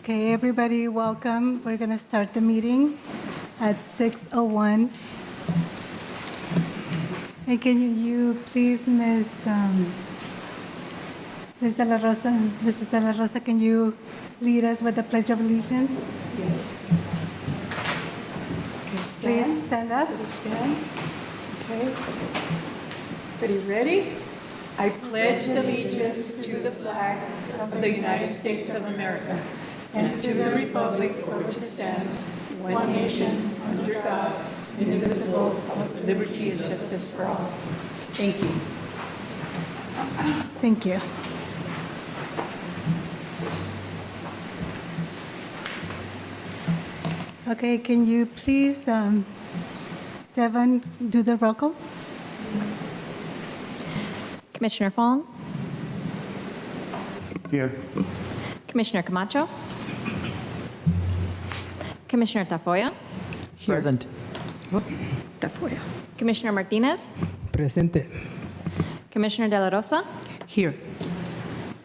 Okay, everybody, welcome. We're going to start the meeting at 6:01. And can you please, Ms. De La Rosa, Mrs. De La Rosa, can you lead us with the Pledge of Allegiance? Yes. Okay, stand. Please stand up. Everybody stand. Okay. Everybody ready? I pledge allegiance to the flag of the United States of America and to the republic for which it stands, one nation, under God, indivisible, with liberty and justice for all. Thank you. Thank you. Okay, can you please, Devon, do the roll call? Commissioner Fong, Here. Commissioner Camacho, Commissioner Tafoya, Present. Tafoya. Commissioner Martinez, Presente. Commissioner De La Rosa, Here.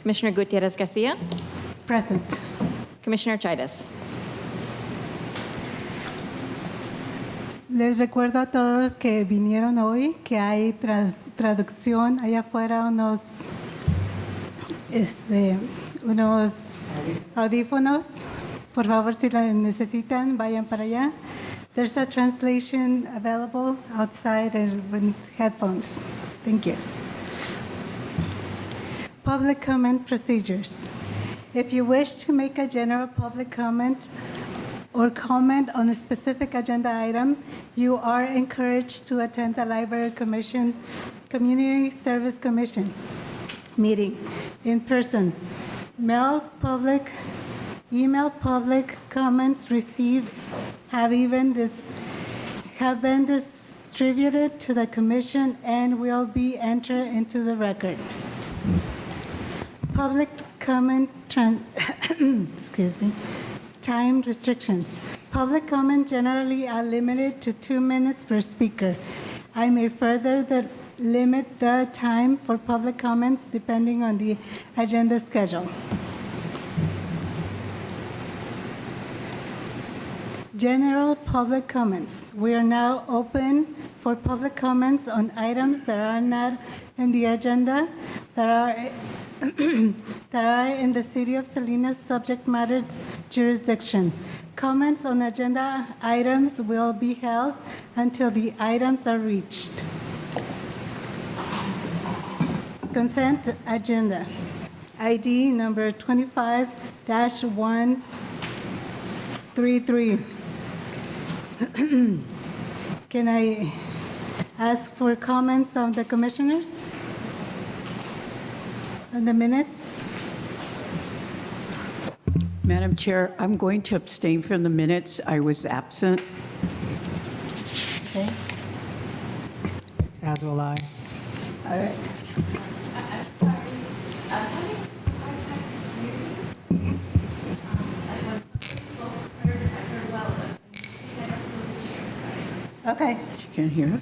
Commissioner Gutierrez Garcia, Present. Commissioner Chaides. Les recuerdo a todos que vinieron hoy que hay traducción allá afuera, unos audífonos. Por favor, si la necesitan, vayan para allá. There's a translation available outside and with headphones. Thank you. Public comment procedures. If you wish to make a general public comment or comment on a specific agenda item, you are encouraged to attend the Library Commission, Community Service Commission meeting in person. Email public comments received have been distributed to the commission and will be entered into the record. Public comment, excuse me. Time restrictions. Public comment generally are limited to 2 minutes per speaker. I may further limit the time for public comments depending on the agenda schedule. General public comments. We are now open for public comments on items that are not in the agenda, that are in the City of Salinas subject matter jurisdiction. Comments on agenda items will be held until the items are reached. Consent agenda. ID number 25-133. Can I ask for comments on the commissioners? On the minutes? Madam Chair, I'm going to abstain from the minutes. I was absent. Okay, As will I. all right. Okay, She can't hear us?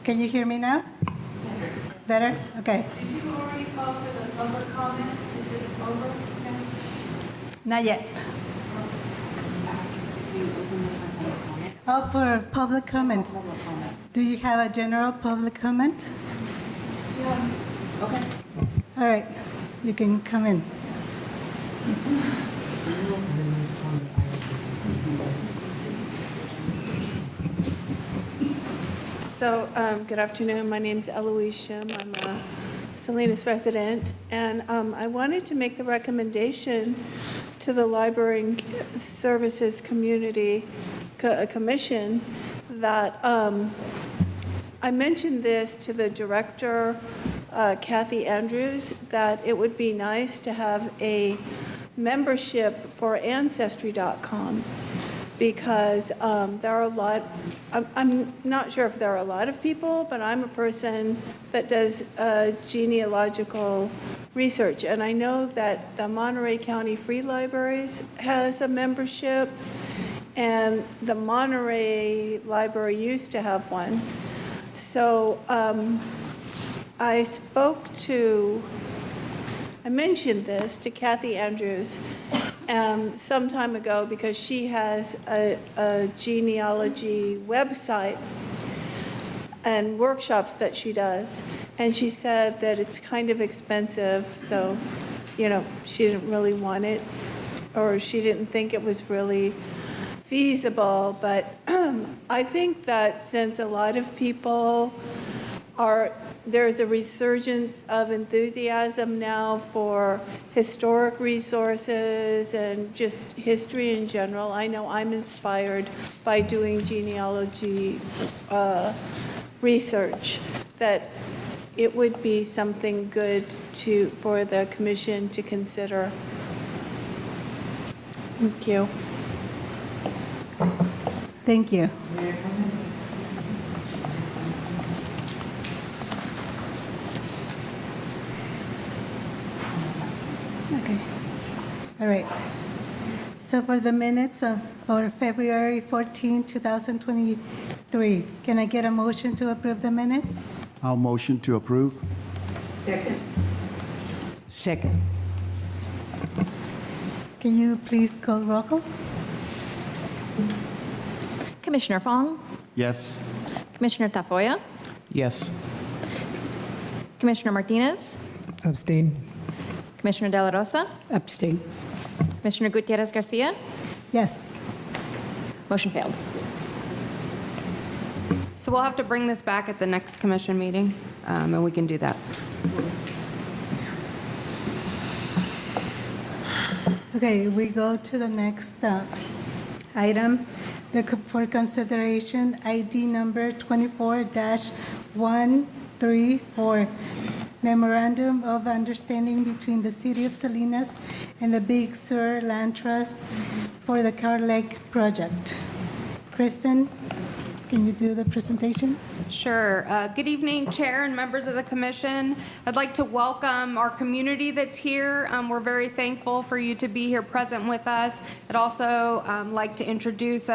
can you hear me now? Better? Okay. Did you already call for the public comment? Is it over now? Not yet. Oh, for public comments. Do you have a general public comment? Yeah. Okay. All right, you can come in. So, good afternoon. My name's Eloise Shim. I'm a Salinas resident, and I wanted to make the recommendation to the Library Services Community Commission that I mentioned this to the director, Kathy Andrews, that it would be nice to have a membership for Ancestry.com. Because there are a lot, I'm not sure if there are a lot of people, but I'm a person that does genealogical research. And I know that the Monterey County Free Libraries has a membership, and the Monterey Library used to have one. So I mentioned this to Kathy Andrews, some time ago because she has a genealogy website and workshops that she does. And she said that it's kind of expensive, so, she didn't really want it, or she didn't think it was really feasible. But I think that since a lot of people there's a resurgence of enthusiasm now for historic resources and just history in general. I know I'm inspired by doing genealogy research, that it would be something good for the commission to consider. Thank you. Thank you. Okay. All right. So for the minutes for February 14, 2023, can I get a motion to approve the minutes? I'll motion to approve. Second. Can you please call roll call? Commissioner Fong, Yes. Commissioner Tafoya, Yes. Commissioner Martinez, Abstain. Commissioner De La Rosa, Abstain. Commissioner Gutierrez Garcia. Yes. Motion failed. So we'll have to bring this back at the next commission meeting, and we can do that. Okay, we go to the next item. For consideration, ID number 24-134, Memorandum of Understanding between the City of Salinas and the Big Sur Land Trust for the Carr Lake project. Kristen, can you do the presentation? Sure. Good evening, Chair and members of the commission. I'd like to welcome our community that's here. We're very thankful for you to be here present with us. I'd also like to introduce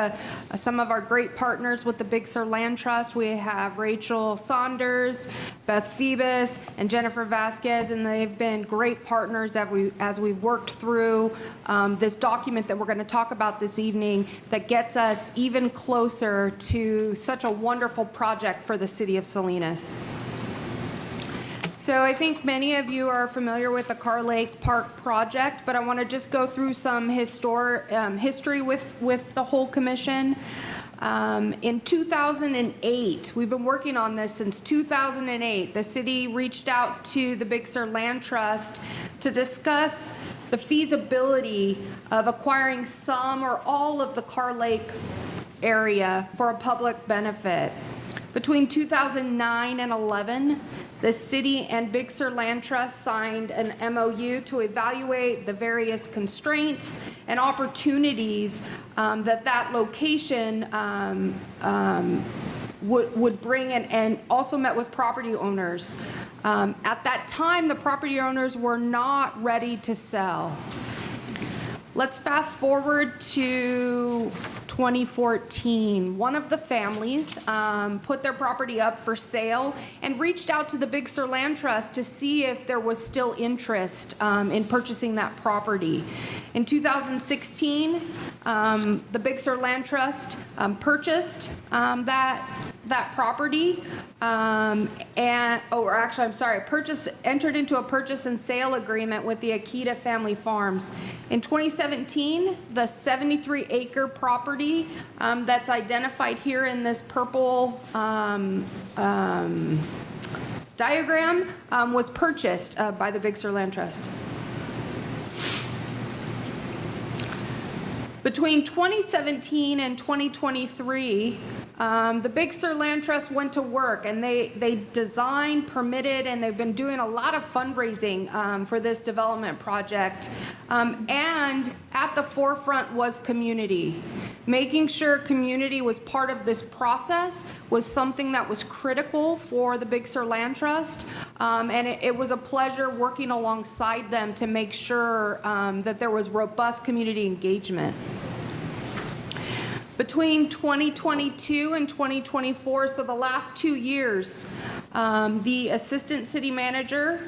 some of our great partners with the Big Sur Land Trust. We have Rachel Saunders, Beth Phoebus, and Jennifer Vasquez, and they've been great partners as we worked through this document that we're going to talk about this evening that gets us even closer to such a wonderful project for the city of Salinas. So I think many of you are familiar with the Carr Lake Park project, but I want to just go through some history with the whole commission. In 2008, we've been working on this since 2008. The city reached out to the Big Sur Land Trust to discuss the feasibility of acquiring some or all of the Carr Lake area for a public benefit. Between 2009 and 11, the city and Big Sur Land Trust signed an MOU to evaluate the various constraints and opportunities that location would bring in, and also met with property owners. At that time, the property owners were not ready to sell. Let's fast forward to 2014. One of the families put their property up for sale and reached out to the Big Sur Land Trust to see if there was still interest in purchasing that property. In 2016, the Big Sur Land Trust purchased that property, entered into a purchase and sale agreement with the Akita Family Farms. In 2017, the 73-acre property that's identified here in this purple diagram was purchased by the Big Sur Land Trust. Between 2017 and 2023, the Big Sur Land Trust went to work, and they designed, permitted, and they've been doing a lot of fundraising for this development project. And at the forefront was community. Making sure community was part of this process was something that was critical for the Big Sur Land Trust. And it was a pleasure working alongside them to make sure that there was robust community engagement. Between 2022 and 2024, so the last 2 years, the assistant city manager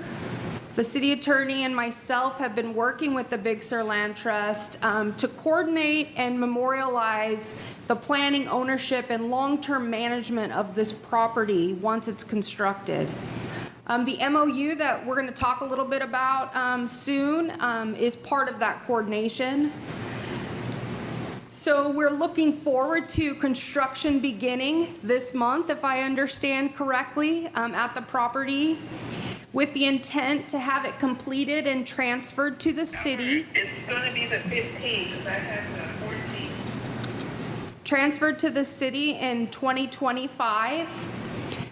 The city attorney and myself have been working with the Big Sur Land Trust to coordinate and memorialize the planning, ownership, and long-term management of this property once it's constructed. The MOU that we're going to talk a little bit about soon is part of that coordination. So we're looking forward to construction beginning this month, if I understand correctly, at the property, with the intent to have it completed and transferred to the city. It's going to be the 15th, because I had the 14th. Transferred to the city in 2025.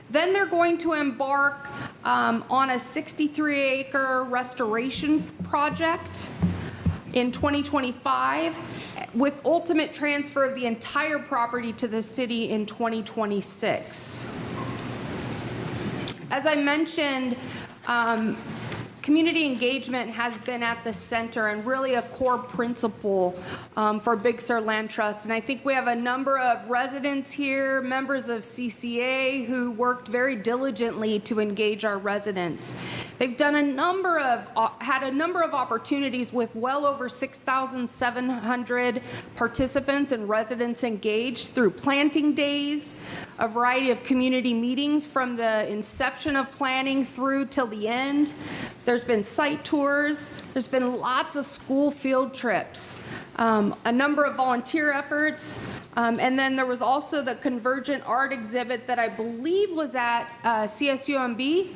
Then they're going to embark on a 63-acre restoration project in 2025, with ultimate transfer of the entire property to the city in 2026. As I mentioned, community engagement has been at the center and really a core principle for Big Sur Land Trust. And I think we have a number of residents here, members of CCA, who worked very diligently to engage our residents. They've done had a number of opportunities with well over 6,700 participants and residents engaged through planting days, a variety of community meetings from the inception of planning through till the end. There's been site tours. There's been lots of school field trips, a number of volunteer efforts, and then there was also the Convergent Art exhibit that I believe was at CSUMB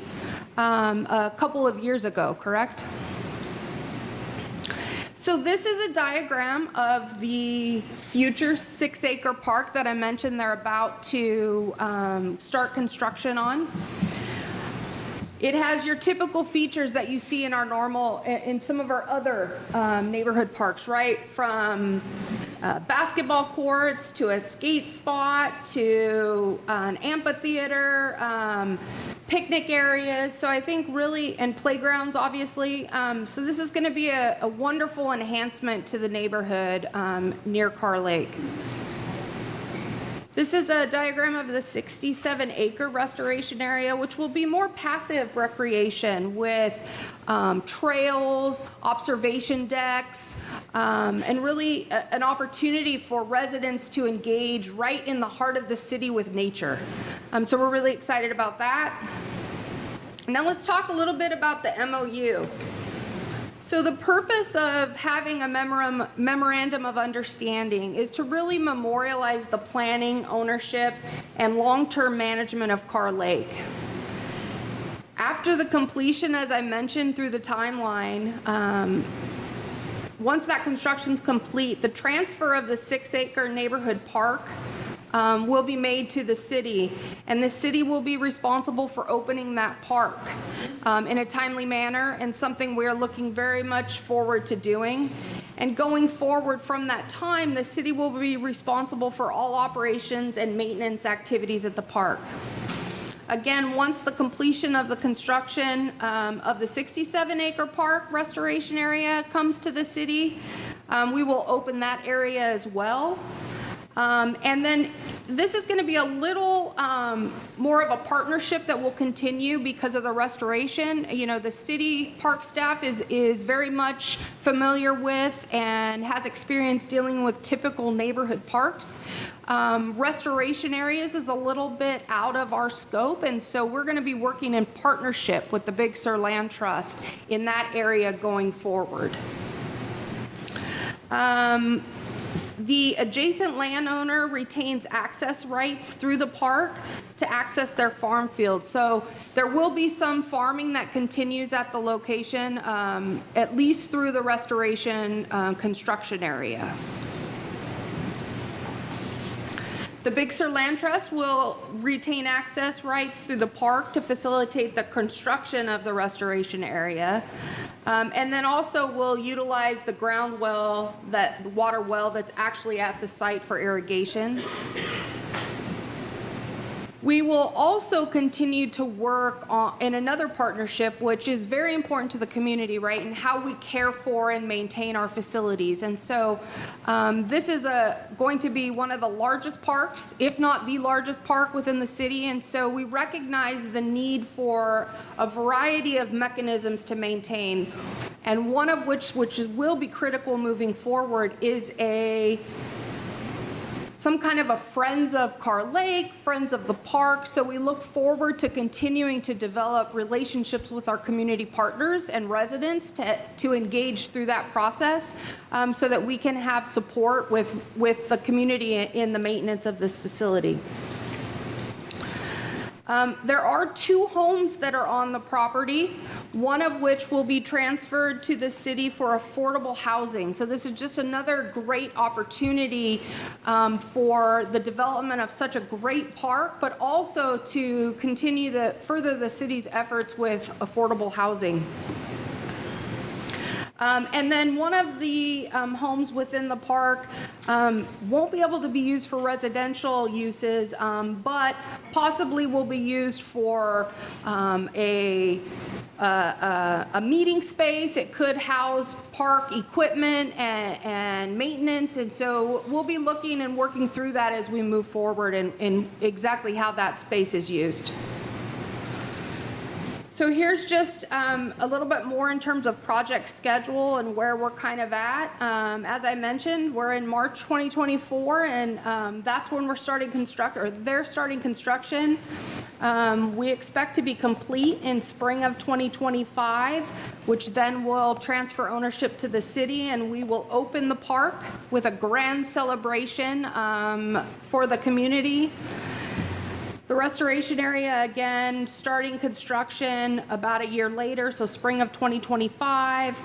a couple of years ago, correct? So this is a diagram of the future 6-acre park that I mentioned they're about to start construction on. It has your typical features that you see in our in some of our other neighborhood parks, right? From basketball courts to a skate spot to an amphitheater, picnic areas. So I think really, and playgrounds, obviously. So this is going to be a wonderful enhancement to the neighborhood near Carr Lake. This is a diagram of the 67-acre restoration area, which will be more passive recreation with trails, observation decks, and really an opportunity for residents to engage right in the heart of the city with nature. So we're really excited about that. Now let's talk a little bit about the MOU. So the purpose of having a memorandum of understanding is to really memorialize the planning, ownership, and long-term management of Carr Lake. After the completion, as I mentioned through the timeline, once that construction's complete, the transfer of the 6-acre neighborhood park will be made to the city, and the city will be responsible for opening that park in a timely manner, and something we're looking very much forward to doing. And going forward from that time, the city will be responsible for all operations and maintenance activities at the park. Again, once the completion of the construction of the 67-acre park restoration area comes to the city, we will open that area as well. And then this is going to be a little more of a partnership that will continue because of the restoration. You know, the city park staff is very much familiar with and has experience dealing with typical neighborhood parks. Restoration areas is a little bit out of our scope, and so we're going to be working in partnership with the Big Sur Land Trust in that area going forward. The adjacent landowner retains access rights through the park to access their farm field. So there will be some farming that continues at the location, at least through the restoration construction area. The Big Sur Land Trust will retain access rights through the park to facilitate the construction of the restoration area. And then also we'll utilize the ground well, the water well that's actually at the site for irrigation. We will also continue to work in another partnership, which is very important to the community, right, and how we care for and maintain our facilities. And so this is going to be one of the largest parks, if not the largest park within the city. And so we recognize the need for a variety of mechanisms to maintain. And one of which will be critical moving forward is some kind of a Friends of Carr Lake, Friends of the Park. So we look forward to continuing to develop relationships with our community partners and residents to engage through that process so that we can have support with the community in the maintenance of this facility. There are 2 homes that are on the property, one of which will be transferred to the city for affordable housing. So this is just another great opportunity for the development of such a great park, but also to continue to further the city's efforts with affordable housing. And then one of the homes within the park won't be able to be used for residential uses, but possibly will be used for a meeting space. It could house park equipment and maintenance. And so we'll be looking and working through that as we move forward and exactly how that space is used. So here's just a little bit more in terms of project schedule and where we're kind of at. As I mentioned, we're in March 2024, and that's when they're starting construction. We expect to be complete in spring of 2025, which then will transfer ownership to the city, and we will open the park with a grand celebration for the community. The restoration area, again, starting construction about a year later, so spring of 2025.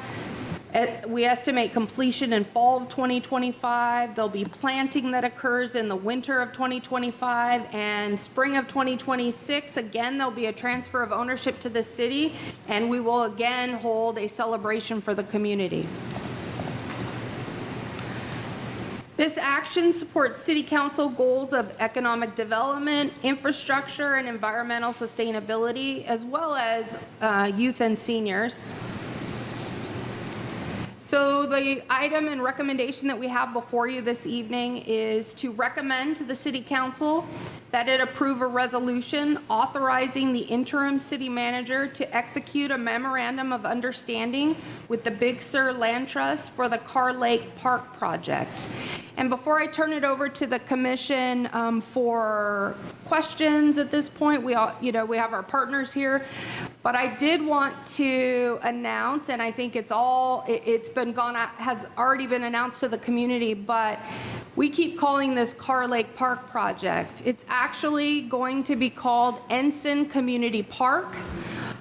We estimate completion in fall of 2025. There'll be planting that occurs in the winter of 2025, and spring of 2026, again, there'll be a transfer of ownership to the city, and we will again hold a celebration for the community. This action supports City Council goals of economic development, infrastructure, and environmental sustainability, as well as youth and seniors. So the item and recommendation that we have before you this evening is to recommend to the City Council that it approve a resolution authorizing the interim city manager to execute a memorandum of understanding with the Big Sur Land Trust for the Carr Lake Park project. And before I turn it over to the commission for questions at this point, we have our partners here, but I did want to announce, and I think has already been announced to the community, but we keep calling this Carr Lake Park project. It's actually going to be called Ensign Community Park.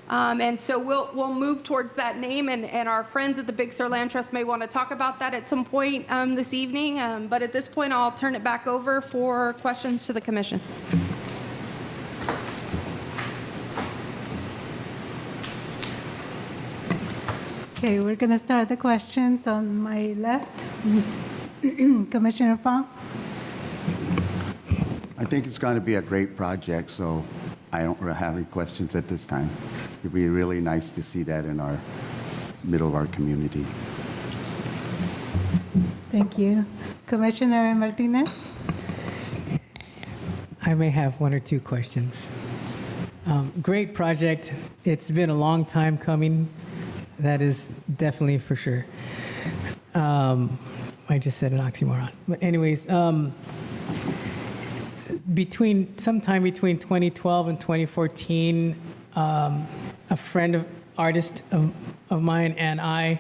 And so we'll move towards that name, and our friends at the Big Sur Land Trust may want to talk about that at some point this evening. But at this point, I'll turn it back over for questions to the commission. Okay, we're going to start the questions on my left. Commissioner Fong? I think it's going to be a great project, so I don't really have any questions at this time. It'd be really nice to see that in our middle of our community. Thank you. Commissioner Martinez? I may have 1 or 2 questions. Great project. It's been a long time coming. That is definitely for sure. I just said an oxymoron. But anyways, sometime between 2012 and 2014, a artist of mine and I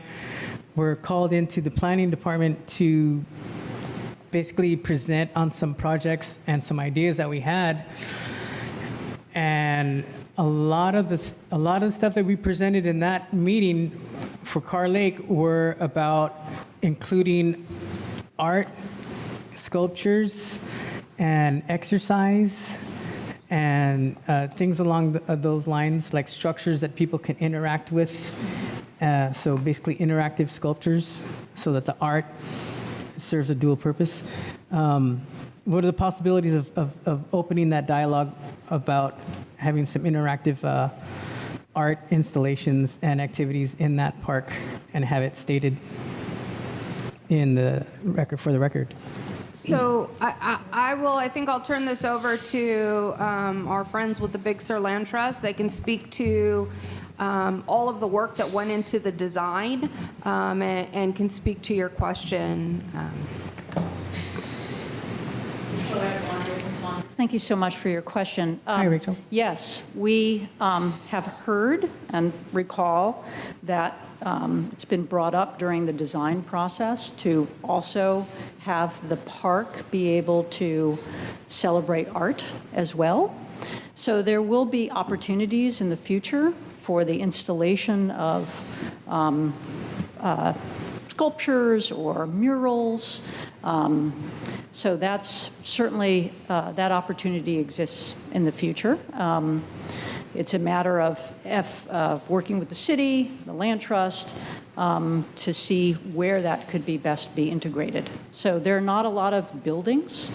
were called into the planning department to basically present on some projects and some ideas that we had. And a lot of the stuff that we presented in that meeting for Carr Lake were about including art, sculptures, and exercise, and things along those lines, like structures that people can interact with. So basically interactive sculptures, so that the art serves a dual purpose. what are the possibilities of opening that dialogue about having some interactive art installations and activities in that park and have it stated in the record, for the record? So I think I'll turn this over to our friends with the Big Sur Land Trust. They can speak to all of the work that went into the design and can speak to your question. Thank you so much for your question. Hi, Rachel. Yes, we have heard and recall that it's been brought up during the design process to also have the park be able to celebrate art as well. So there will be opportunities in the future for the installation of sculptures or murals. So that's certainly, that opportunity exists in the future. It's a matter of working with the city, the land trust, to see where that could be best be integrated. So there are not a lot of buildings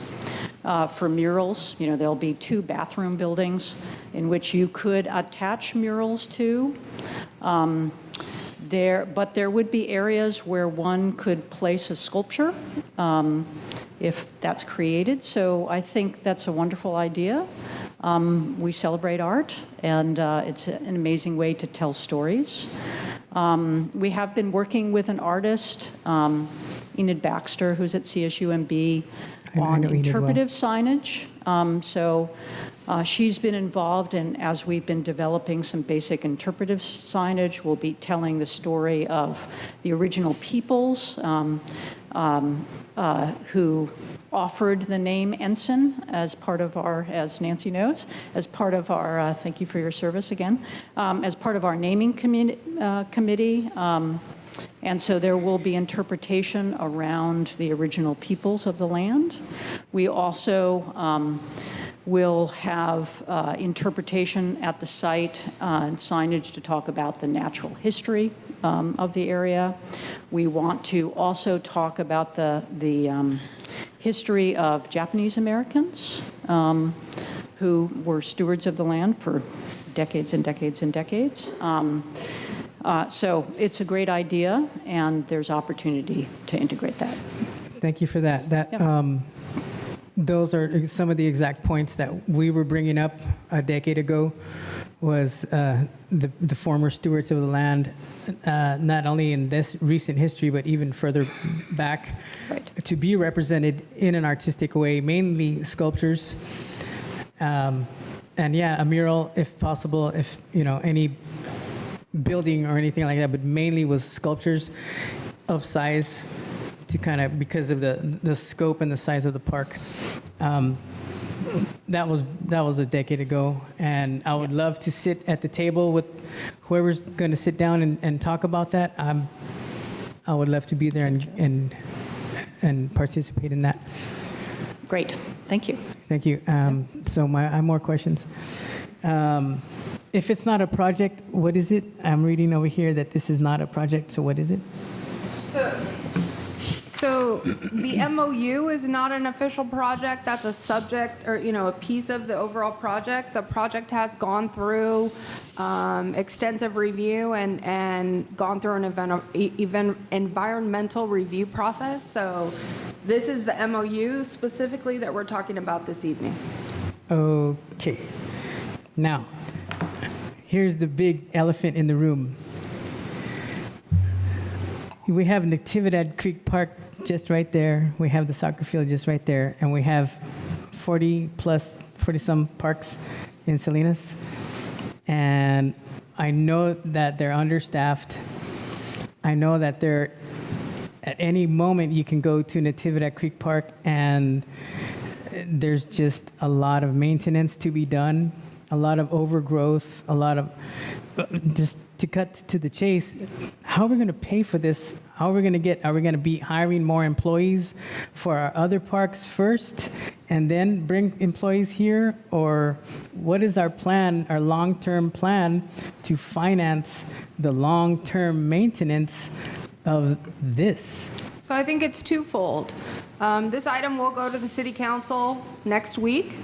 for murals. You know, there'll be 2 bathroom buildings in which you could attach murals to. But there would be areas where one could place a sculpture if that's created. So I think that's a wonderful idea. We celebrate art, and it's an amazing way to tell stories. We have been working with an artist, Enid Baxter, who's at CSUMB, on interpretive signage. She's been involved, and as we've been developing some basic interpretive signage, we'll be telling the story of the original peoples who offered the name Ensign as part of our, as Nancy knows, as part of our, thank you for your service again, as part of our naming committee. And so there will be interpretation around the original peoples of the land. We also will have interpretation at the site and signage to talk about the natural history of the area. We want to also talk about the history of Japanese Americans who were stewards of the land for decades and decades and decades. So it's a great idea, and there's opportunity to integrate that. Thank you for that. Those are some of the exact points that we were bringing up a decade ago, was the former stewards of the land, not only in this recent history, but even further back, Right. to be represented in an artistic way, mainly sculptures. And yeah, a mural, if possible, if, you know, any building or anything like that, but mainly was sculptures of size, to kind of, because of the scope and the size of the park. That was a decade ago, and I would love to sit at the table with whoever's going to sit down and talk about that. I would love to be there and participate in that. Great, thank you. Thank you. So I have more questions. If it's not a project, what is it? I'm reading over here that this is not a project, so what is it? So the MOU is not an official project. That's a subject, or, you know, a piece of the overall project. The project has gone through extensive review and gone through an environmental review process. So this is the MOU specifically that we're talking about this evening. Okay. Now, here's the big elephant in the room. We have Natividad Creek Park just right there. We have the soccer field just right there. And we have 40-some parks in Salinas. And I know that they're understaffed. I know that they're, at any moment you can go to Natividad Creek Park and there's just a lot of maintenance to be done, a lot of overgrowth, a lot of, just to cut to the chase, how are we going to pay for this? How are we going to be hiring more employees for our other parks first and then bring employees here? Or what is our plan, our long-term plan to finance the long-term maintenance of this? So So I think it's twofold. This item will go to the city council next week.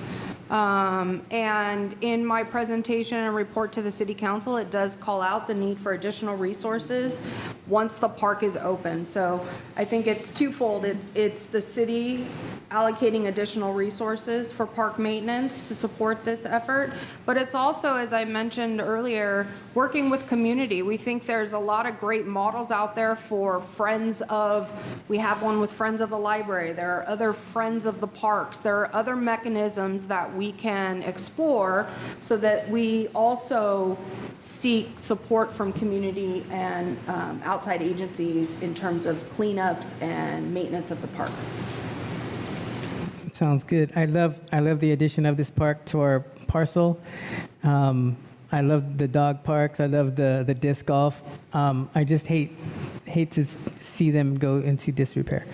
And in my presentation and report to the city council, it does call out the need for additional resources once the park is open. So I think it's twofold. It's the city allocating additional resources for park maintenance to support this effort, but it's also, as I mentioned earlier, working with community. We think there's a lot of great models out there for friends of, we have one with Friends of the Library, there are other Friends of the Parks, there are other mechanisms that we can explore so that we also seek support from community and outside agencies in terms of cleanups and maintenance of the park. Sounds good. I love the addition of this park to our parcel. I love the dog parks. I love the disc golf. I just hate to see them go into disrepair.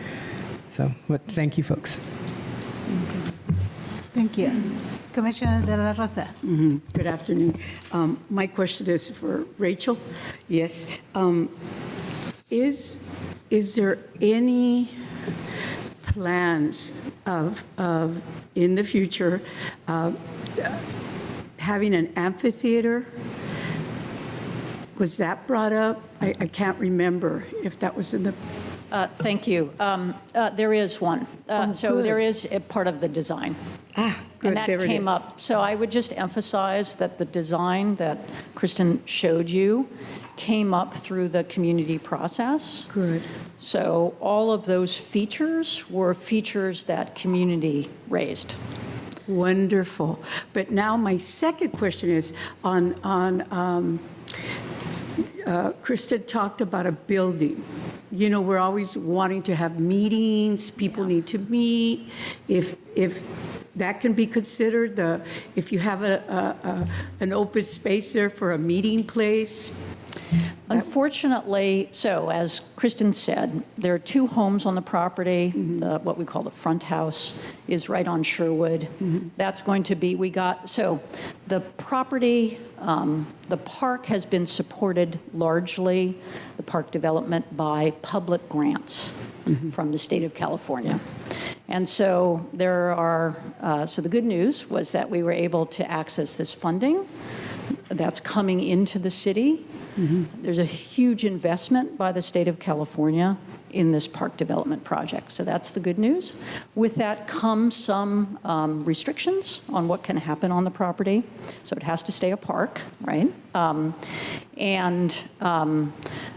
So, but thank you, folks. Thank you. Commissioner De La Rosa. Good afternoon. My question is for Rachel. Yes. Is there any plans of in the future having an amphitheater? Was that brought up? I can't remember if that was in the. Thank you. There is one. So good. there is a part of the design. Good. And that There it came is. up. So I would just emphasize that the design that Kristen showed you came up through the community process. Good. So all of those features were features that community raised. Wonderful. But now my second question is on Kristen talked about a building. You know, we're always wanting to have meetings, people need to meet. If that can be considered, if you have an open space there for a meeting place. Unfortunately, so as Kristen said, there are two homes on the property. What we call the front house is right on Sherwood. That's going to be, so the property, the park has been supported largely, the park development, by public grants from the state of California. And so so the good news was that we were able to access this funding that's coming into the city. There's a huge investment by the state of California in this park development project. So that's the good news. With that comes some restrictions on what can happen on the property. So it has to stay a park, right?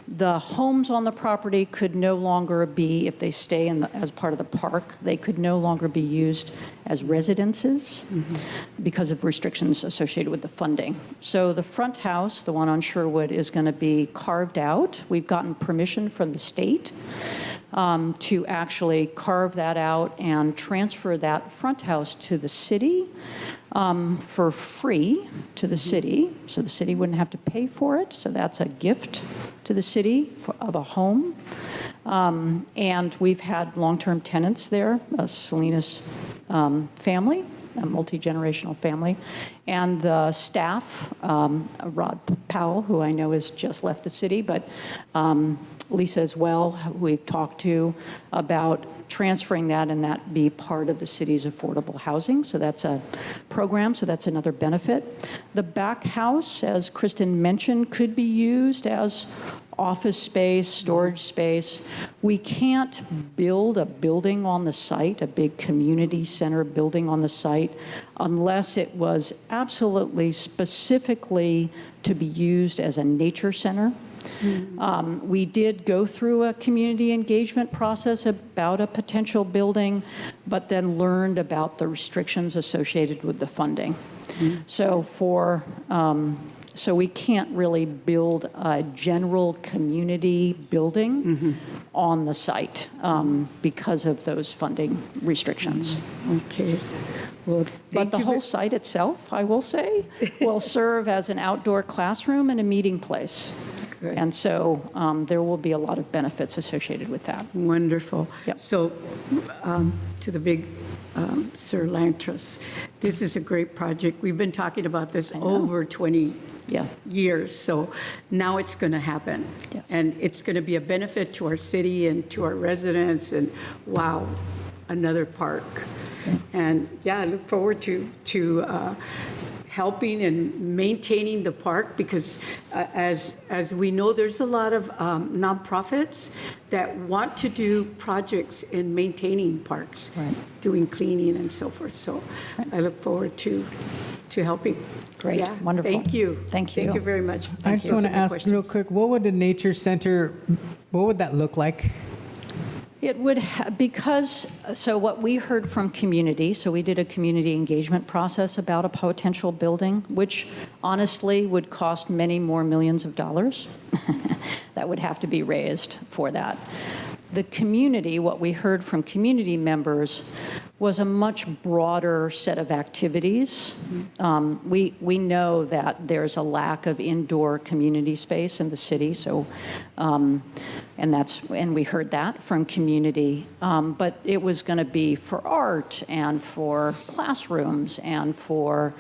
The homes on the property could no longer be, if they stay as part of the park, they could no longer be used as residences because of restrictions associated with the funding. So the front house, the one on Sherwood, is going to be carved out. We've gotten permission from the state to actually carve that out and transfer that front house to the city for free to the city, so the city wouldn't have to pay for it. So that's a gift to the city of a home. And we've had long-term tenants there, a Salinas family, a multi-generational family, and the staff, Rod Powell, who I know has just left the city, but Lisa as well, who we've talked to about transferring that and that be part of the city's affordable housing. So that's a program, so that's another benefit. The back house, as Kristen mentioned, could be used as office space, storage space. We can't build a building on the site, a big community center building on the site, unless it was absolutely specifically to be used as a nature center. We did go through a community engagement process about a potential building, but then learned about the restrictions associated with the funding. So we can't really build a general community building on the site because of those funding restrictions. Okay. Well, But the whole site itself, I will say, will serve as an outdoor classroom and a meeting place. Good. And so there will be a lot of benefits associated with that. Wonderful. Yep. So to the big Sir Lantras, this is a great project. We've been talking about this over 20 Yeah. years. So now it's going to happen. Yes. And it's going to be a benefit to our city and to our residents, and wow, another park. And yeah, I look forward to helping and maintaining the park, because as we know, there's a lot of nonprofits that want to do projects in maintaining parks, Right. doing cleaning and so forth. So I look forward to helping. Great, Yeah, wonderful. Thank you. Thank you. Thank you very much. I just want to ask real quick, what would the nature center, what would that look like? It would, so what we heard from community, so we did a community engagement process about a potential building, which honestly would cost many more millions of dollars that would have to be raised for that. The community, what we heard from community members was a much broader set of activities. We know that there's a lack of indoor community space in the city, so and we heard that from community. But it was going to be for art and for classrooms and for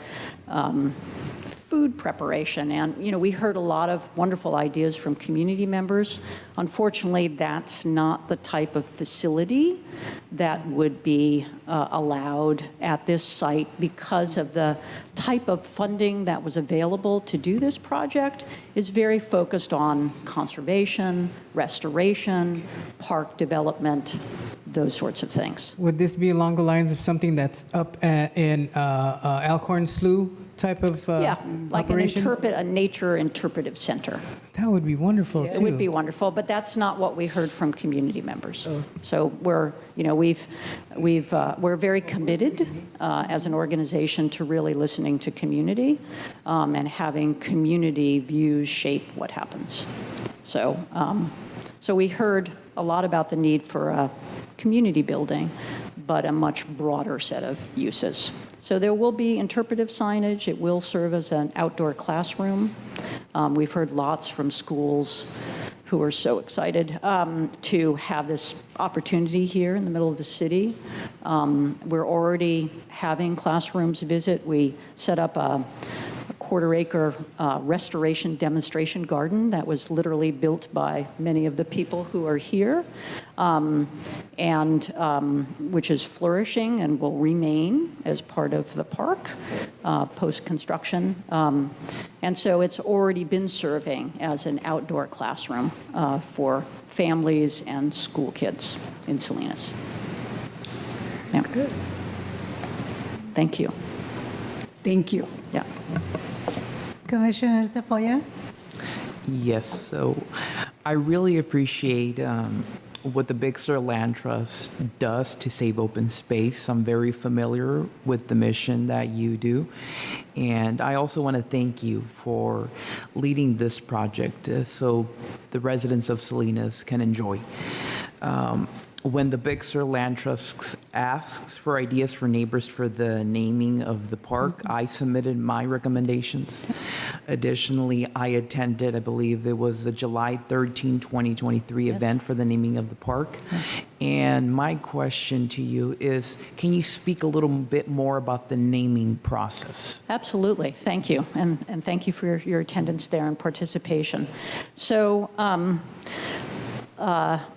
food preparation. And, we heard a lot of wonderful ideas from community members. Unfortunately, that's not the type of facility that would be allowed at this site because of the type of funding that was available to do this project is very focused on conservation, restoration, park development, those sorts of things. Would this be along the lines of something that's up in Alcorn Slough type of Yeah, like operation? a nature interpretive center. That would be wonderful, too. It would be wonderful, but that's not what we heard from community members. So we're very committed as an organization to really listening to community and having community views shape what happens. So we heard a lot about the need for a community building, but a much broader set of uses. So there will be interpretive signage. It will serve as an outdoor classroom. We've heard lots from schools who are so excited to have this opportunity here in the middle of the city. We're already having classrooms visit. We set up a quarter-acre restoration demonstration garden that was literally built by many of the people who are here, and which is flourishing and will remain as part of the park post-construction. And so it's already been serving as an outdoor classroom for families and school kids in Salinas. Yeah. Good. Thank you. Thank you. Yeah. Commissioner Tapoya? Yes, so I really appreciate what the Big Sur Land Trust does to save open space. I'm very familiar with the mission that you do. And I also want to thank you for leading this project so the residents of Salinas can enjoy. When the Big Sur Land Trust asks for ideas for neighbors for the naming of the park, I submitted my recommendations. Additionally, I attended, I believe it was the July 13, 2023 event for the naming of the park. And my question to you is, can you speak a little bit more about the naming process? Absolutely. Thank you. And thank you for your attendance there and participation. So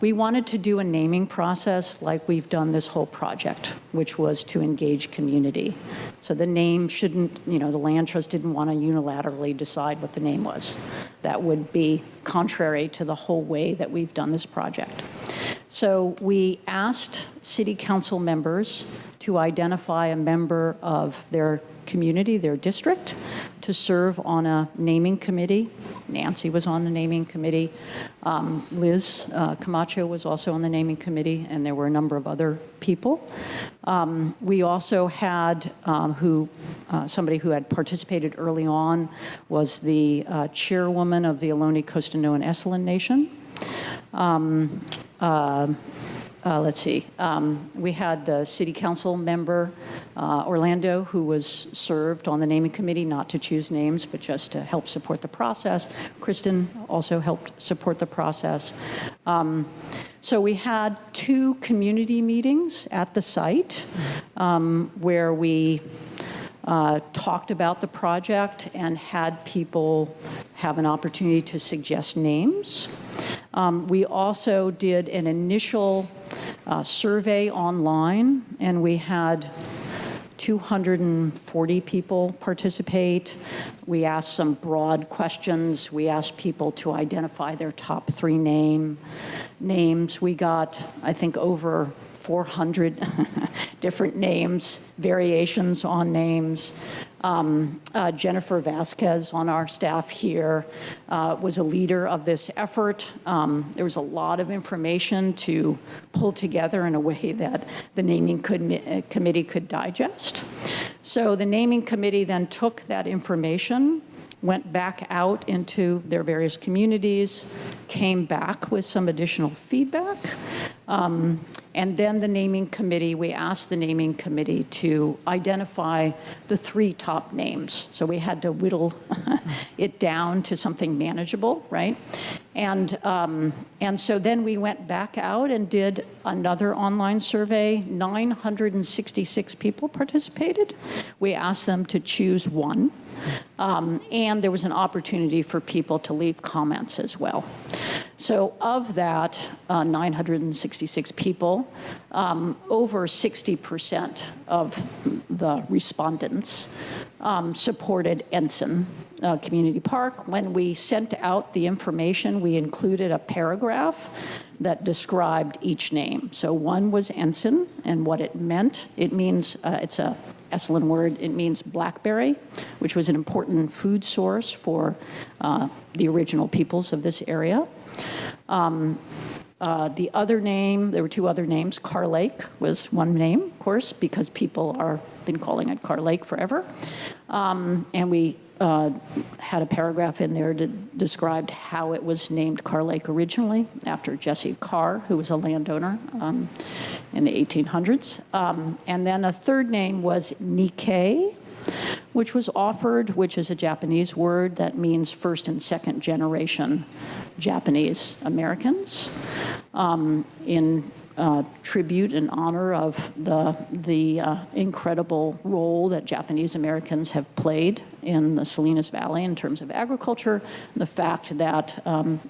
we wanted to do a naming process like we've done this whole project, which was to engage community. So the name shouldn't, the Land Trust didn't want to unilaterally decide what the name was. That would be contrary to the whole way that we've done this project. So we asked city council members to identify a member of their community, their district, to serve on a naming committee. Nancy was on the naming committee. Liz Camacho was also on the naming committee, and there were a number of other people. We also had somebody who had participated early on was the chairwoman of the Ohlone, Costanoan, Esselen Nation. Let's see. We had the city council member, Orlando, who was served on the naming committee, not to choose names, but just to help support the process. Kristen also helped support the process. So we had 2 community meetings at the site where we talked about the project and had people have an opportunity to suggest names. We also did an initial survey online, and we had 240 people participate. We asked some broad questions. We asked people to identify their top 3 names. We got, I think, over 400 different names, variations on names. Jennifer Vasquez on our staff here was a leader of this effort. There was a lot of information to pull together in a way that the naming committee could digest. So the naming committee then took that information, went back out into their various communities, came back with some additional feedback. And then the naming committee, we asked the naming committee to identify the 3 top names. So we had to whittle it down to something manageable, right? And so then we went back out and did another online survey. 966 people participated. We asked them to choose one. And there was an opportunity for people to leave comments as well. So of that 966 people, over 60% of the respondents supported Ensign Community Park. When we sent out the information, we included a paragraph that described each name. So one was Ensign and what it meant. It means, it's a Esalen word, it means blackberry, which was an important food source for the original peoples of this area. The other name, there were 2 other names. Carr Lake was one name, of course, because people are been calling it Carr Lake forever. And we had a paragraph in there that described how it was named Carr Lake originally, after Jesse Carr, who was a landowner in the 1800s. And then a third name was Nikkei, which was offered, which is a Japanese word that means first and second generation Japanese Americans, in tribute and honor of the incredible role that Japanese Americans have played in the Salinas Valley in terms of agriculture, the fact that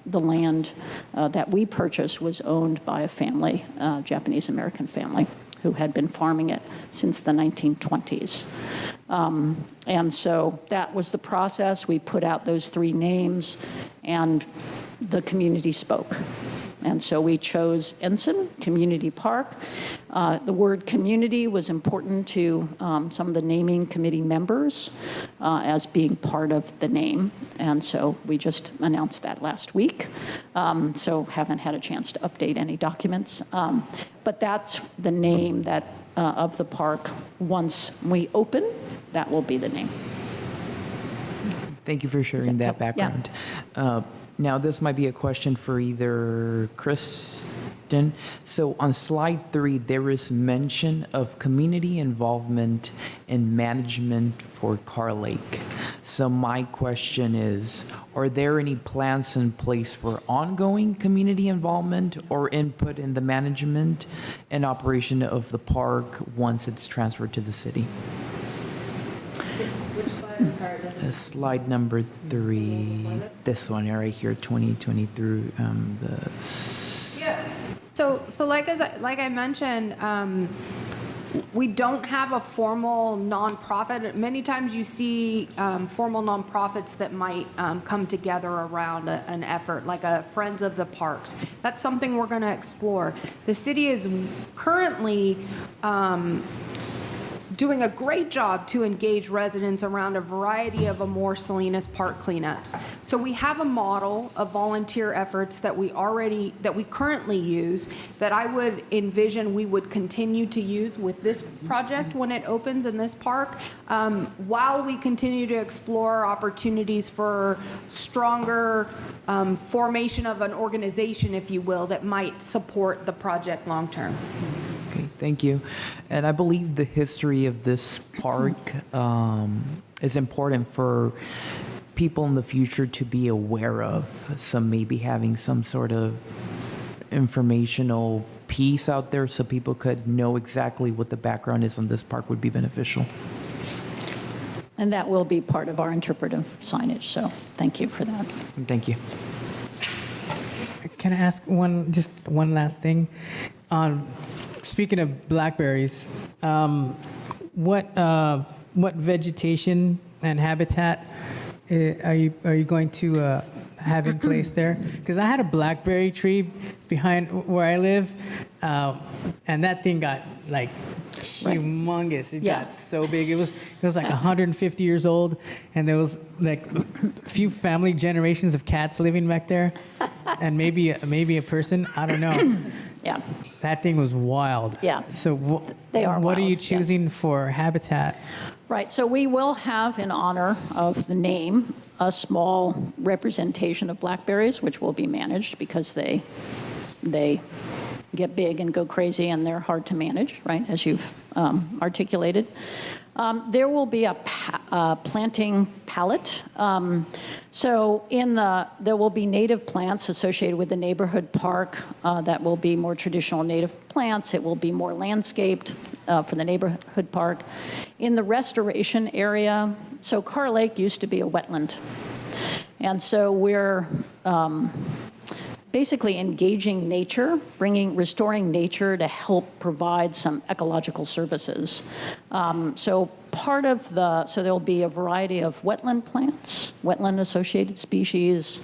the land that we purchased was owned by a family, Japanese American family, who had been farming it since the 1920s. And so that was the process. We put out those 3 names, and the community spoke. And so we chose Ensign Community Park. The word community was important to some of the naming committee members as being part of the name. And so we just announced that last week. So haven't had a chance to update any documents. But that's the name that of the park. Once we open, that will be the name. Thank you for sharing that background. Now, this might be a question for either Kristen. So on slide 3, there is mention of community involvement and management for Carr Lake. So my question is, are there any plans in place for ongoing community involvement or input in the management and operation of the park once it's transferred to the city? Which slide? I'm sorry. Slide number 3, this one right here, 2020 through So like I mentioned, we don't have a formal nonprofit. Many times you see formal nonprofits that might come together around an effort, like a Friends of the Parks. That's something we're going to explore. The city is currently doing a great job to engage residents around a variety of Amor Salinas Park cleanups. So we have a model of volunteer efforts that we currently use that I would envision we would continue to use with this project when it opens in this park, while we continue to explore opportunities for stronger formation of an organization, if you will, that might support the project long term. Okay, thank you. And I believe the history of this park is important for people in the future to be aware of. So maybe having some sort of informational piece out there so people could know exactly what the background is on this park would be beneficial. And that will be part of our interpretive signage, so thank you for that. Thank you. Can I ask just one last thing? Speaking of blackberries, what vegetation and habitat are you going to have in place there? Because I had a blackberry tree behind where I live, and that thing got like humongous. It got so big. It was like 150 years old, and there was like a few family generations of cats living back there, and maybe a person. I don't know. Yeah. That thing was wild. Yeah. So They are what are you wild, yes. choosing for habitat? Right, so we will have, in honor of the name, a small representation of blackberries, which will be managed because they get big and go crazy and they're hard to manage, right, as you've articulated. There will be a planting palette. So there will be native plants associated with the neighborhood park that will be more traditional native plants. It will be more landscaped for the neighborhood park. In the restoration area, so Carr Lake used to be a wetland. And so we're basically engaging nature, restoring nature to help provide some ecological services. So there'll be a variety of wetland plants, wetland-associated species,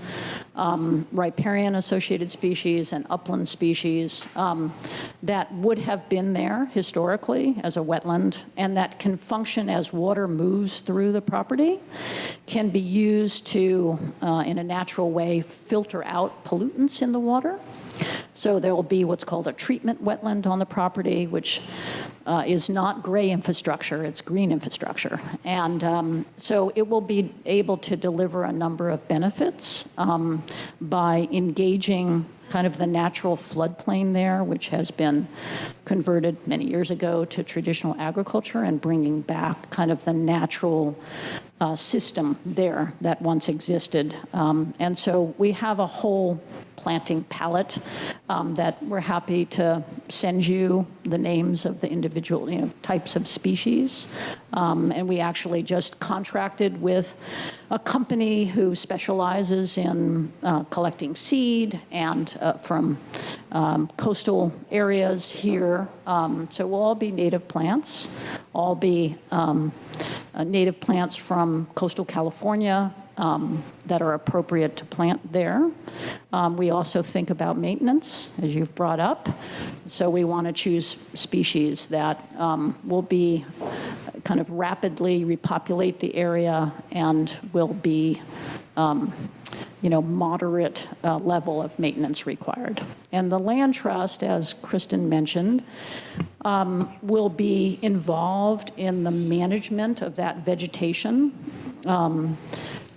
riparian-associated species, and upland species that would have been there historically as a wetland and that can function as water moves through the property, can be used to, in a natural way, filter out pollutants in the water. So there will be what's called a treatment wetland on the property, which is not gray infrastructure, it's green infrastructure. And so it will be able to deliver a number of benefits by engaging kind of the natural floodplain there, which has been converted many years ago to traditional agriculture, and bringing back kind of the natural system there that once existed. And so we have a whole planting palette that we're happy to send you the names of the individual types of species. And we actually just contracted with a company who specializes in collecting seed and from coastal areas here. So we'll all be native plants, all be native plants from coastal California that are appropriate to plant there. We also think about maintenance, as you've brought up. So we want to choose species that will be kind of rapidly repopulate the area and will be moderate level of maintenance required. And the land trust, as Kristen mentioned, will be involved in the management of that vegetation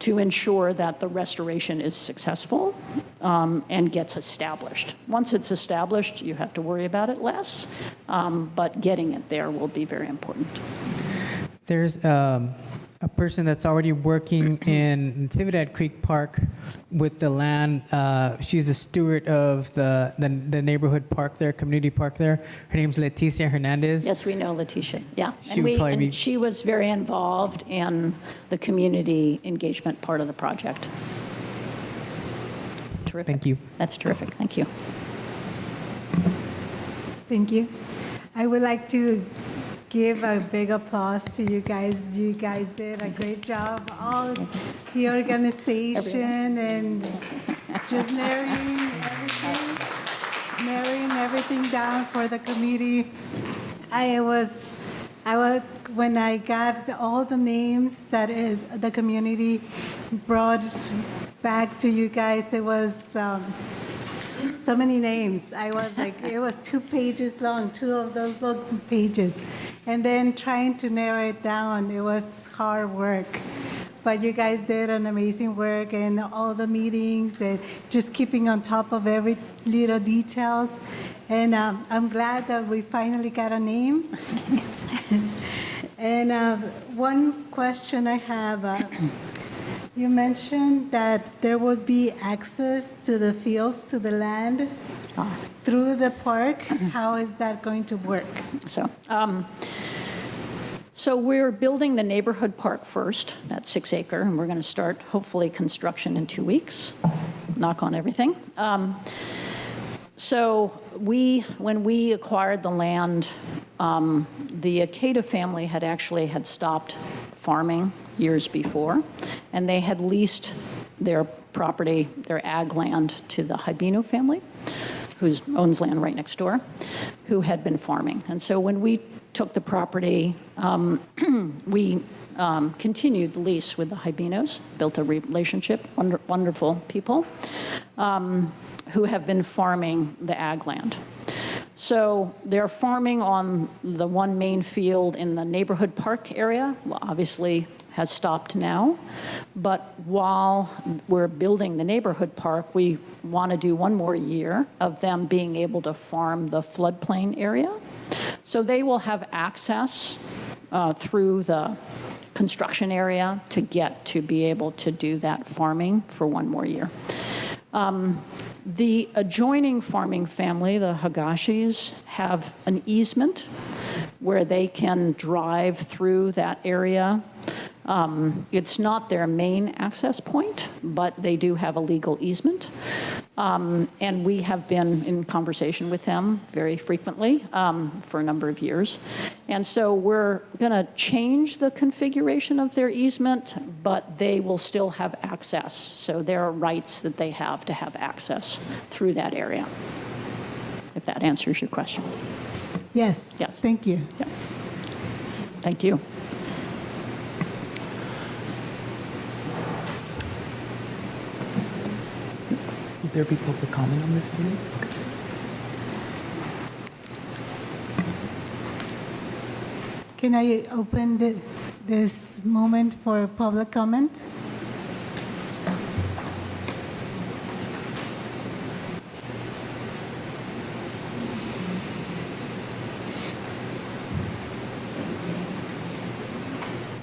to ensure that the restoration is successful and gets established. Once it's established, you have to worry about it less, but getting it there will be very important. There's a person that's already working in Natividad Creek Park with the land. She's a steward of the neighborhood park there, community park there. Her name's Leticia Hernandez. Yes, we know Leticia, yeah. She would probably be- She was very involved in the community engagement part of the project. Terrific. Thank you. That's terrific, thank you. Thank you. I would like to give a big applause to you guys. You guys did a great job. All the organization and just narrowing everything down for the committee. When I got all the names that the community brought back to you guys, it was so many names. I was like, it was 2 pages long, 2 of those long pages. And then trying to narrow it down, it was hard work. But you guys did an amazing work, and all the meetings and just keeping on top of every little details. And I'm glad that we finally got a name. And one question I have, you mentioned that there would be access to the fields, to the land through the park. How is that going to work? So we're building the neighborhood park first, that 6-acre, and we're going to start, hopefully, construction in 2 weeks. Knock on everything. So when we acquired the land, the Akeda family had stopped farming years before, and they had leased their property, their ag land, to the Hibino family, who owns land right next door, who had been farming. And so when we took the property, we continued the lease with the Hibinos, built a relationship, wonderful people, who have been farming the ag land. So they're farming on the one main field in the neighborhood park area, well, obviously has stopped now. But while we're building the neighborhood park, we want to do one more year of them being able to farm the floodplain area. So they will have access through the construction area to get to be able to do that farming for one more year. The adjoining farming family, the Higashis, have an easement where they can drive through that area. It's not their main access point, but they do have a legal easement. And we have been in conversation with them very frequently for a number of years. And so we're going to change the configuration of their easement, but they will still have access. So there are rights that they have to have access through that area, if that answers your question. Yes. Yes. Thank you. Yeah. Thank you. Will there be public comment on this item? Okay. Can I open this moment for public comment?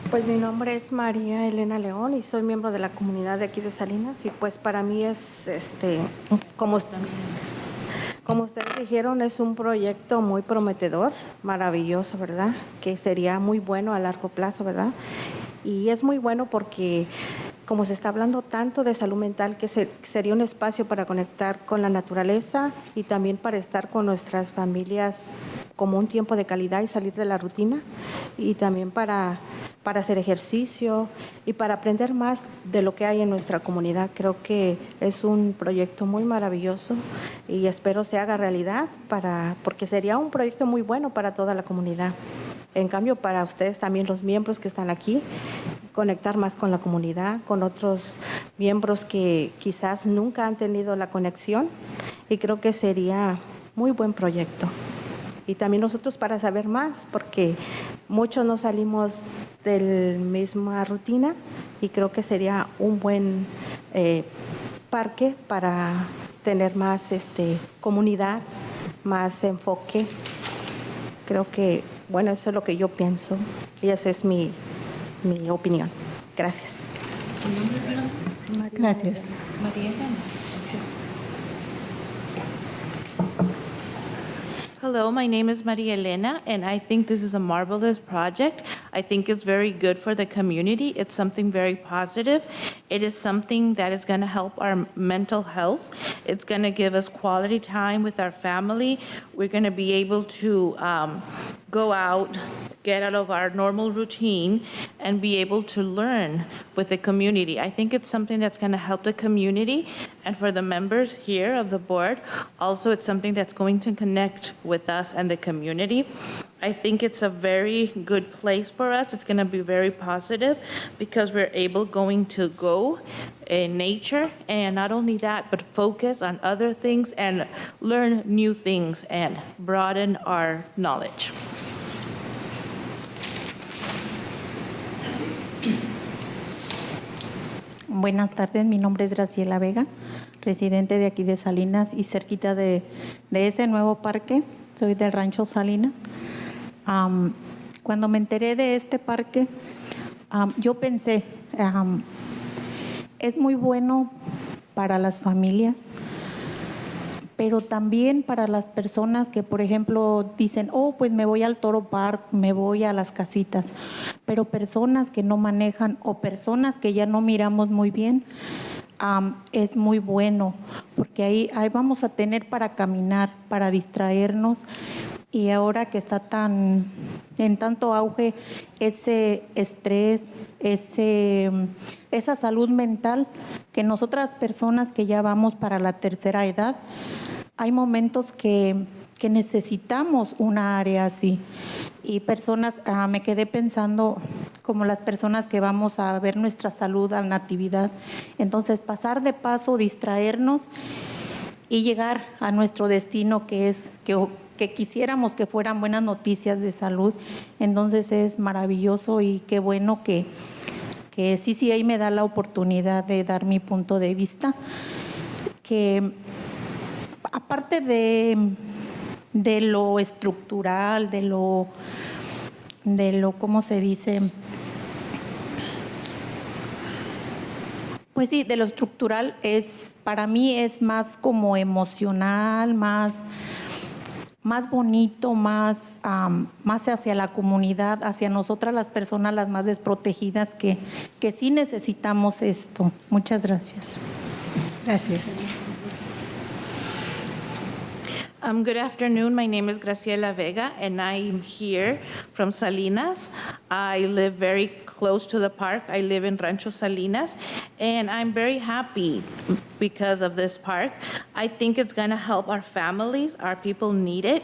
Pues mi nombre es María Elena León y soy miembro de la comunidad de aquí de Salinas y pues para mí es, como ustedes dijeron, es un proyecto muy prometedor, maravilloso, ¿verdad? Que sería muy bueno a largo plazo, ¿verdad? Y es muy bueno porque como se está hablando tanto de salud mental, que sería un espacio para conectar con la naturaleza y también para estar con nuestras familias como un tiempo de calidad y salir de la rutina y también para hacer ejercicio y para aprender más de lo que hay en nuestra comunidad. Creo que es un proyecto muy maravilloso y espero se haga realidad porque sería un proyecto muy bueno para toda la comunidad. En cambio, para ustedes también los miembros que están aquí, conectar más con la comunidad, con otros miembros que quizás nunca han tenido la conexión y creo que sería muy buen proyecto. Y también nosotros para saber más, porque muchos no salimos de la misma rutina y creo que sería un buen parque para tener más comunidad, más enfoque. Creo que, bueno, eso es lo que yo pienso y esa es mi opinión. Gracias. Gracias. María Elena. Sí. Hello, my name is Maria Elena, and I think this is a marvelous project. I think it's very good for the community. It's something very positive. It is something that is going to help our mental health. It's going to give us quality time with our family. We're going to be able to go out, get out of our normal routine, and be able to learn with the community. I think it's something that's going to help the community, and for the members here of the board, also it's something that's going to connect with us and the community. I think it's a very good place for us. It's going to be very positive because we're going to go in nature, and not only that, but focus on other things and learn new things and broaden our knowledge. Buenas tardes, mi nombre es Graciela Vega, residente de aquí de Salinas y cerquita de ese nuevo parque. Soy del Rancho Salinas. Cuando me enteré de este parque, yo pensé, es muy bueno para las familias pero también para las personas que, por ejemplo, dicen, oh, pues me voy al Toro Park, me voy a las casitas, pero personas que no manejan o personas que ya no miramos muy bien, es muy bueno, porque ahí vamos a tener para caminar, para distraernos. Y ahora que está en tanto auge ese estrés, esa salud mental, que nosotras personas que ya vamos para la tercera edad, hay momentos que necesitamos una área así. Y personas, me quedé pensando como las personas que vamos a ver nuestra salud al Natividad. Entonces, pasar de paso, distraernos y llegar a nuestro destino, que es que quisiéramos que fueran buenas noticias de salud. Entonces es maravilloso y qué bueno que sí, ahí me da la oportunidad de dar mi punto de vista, que aparte de lo estructural, de lo, ¿cómo se dice? Pues sí, de lo estructural para mí es más como emocional, más bonito, más hacia la comunidad, hacia nosotras las personas las más desprotegidas que sí necesitamos esto. Muchas gracias. Gracias. Good afternoon. My name is Graciela Vega, and I'm here from Salinas. I live very close to the park. I live in Rancho Salinas, and I'm very happy because of this park. I think it's going to help our families. Our people need it.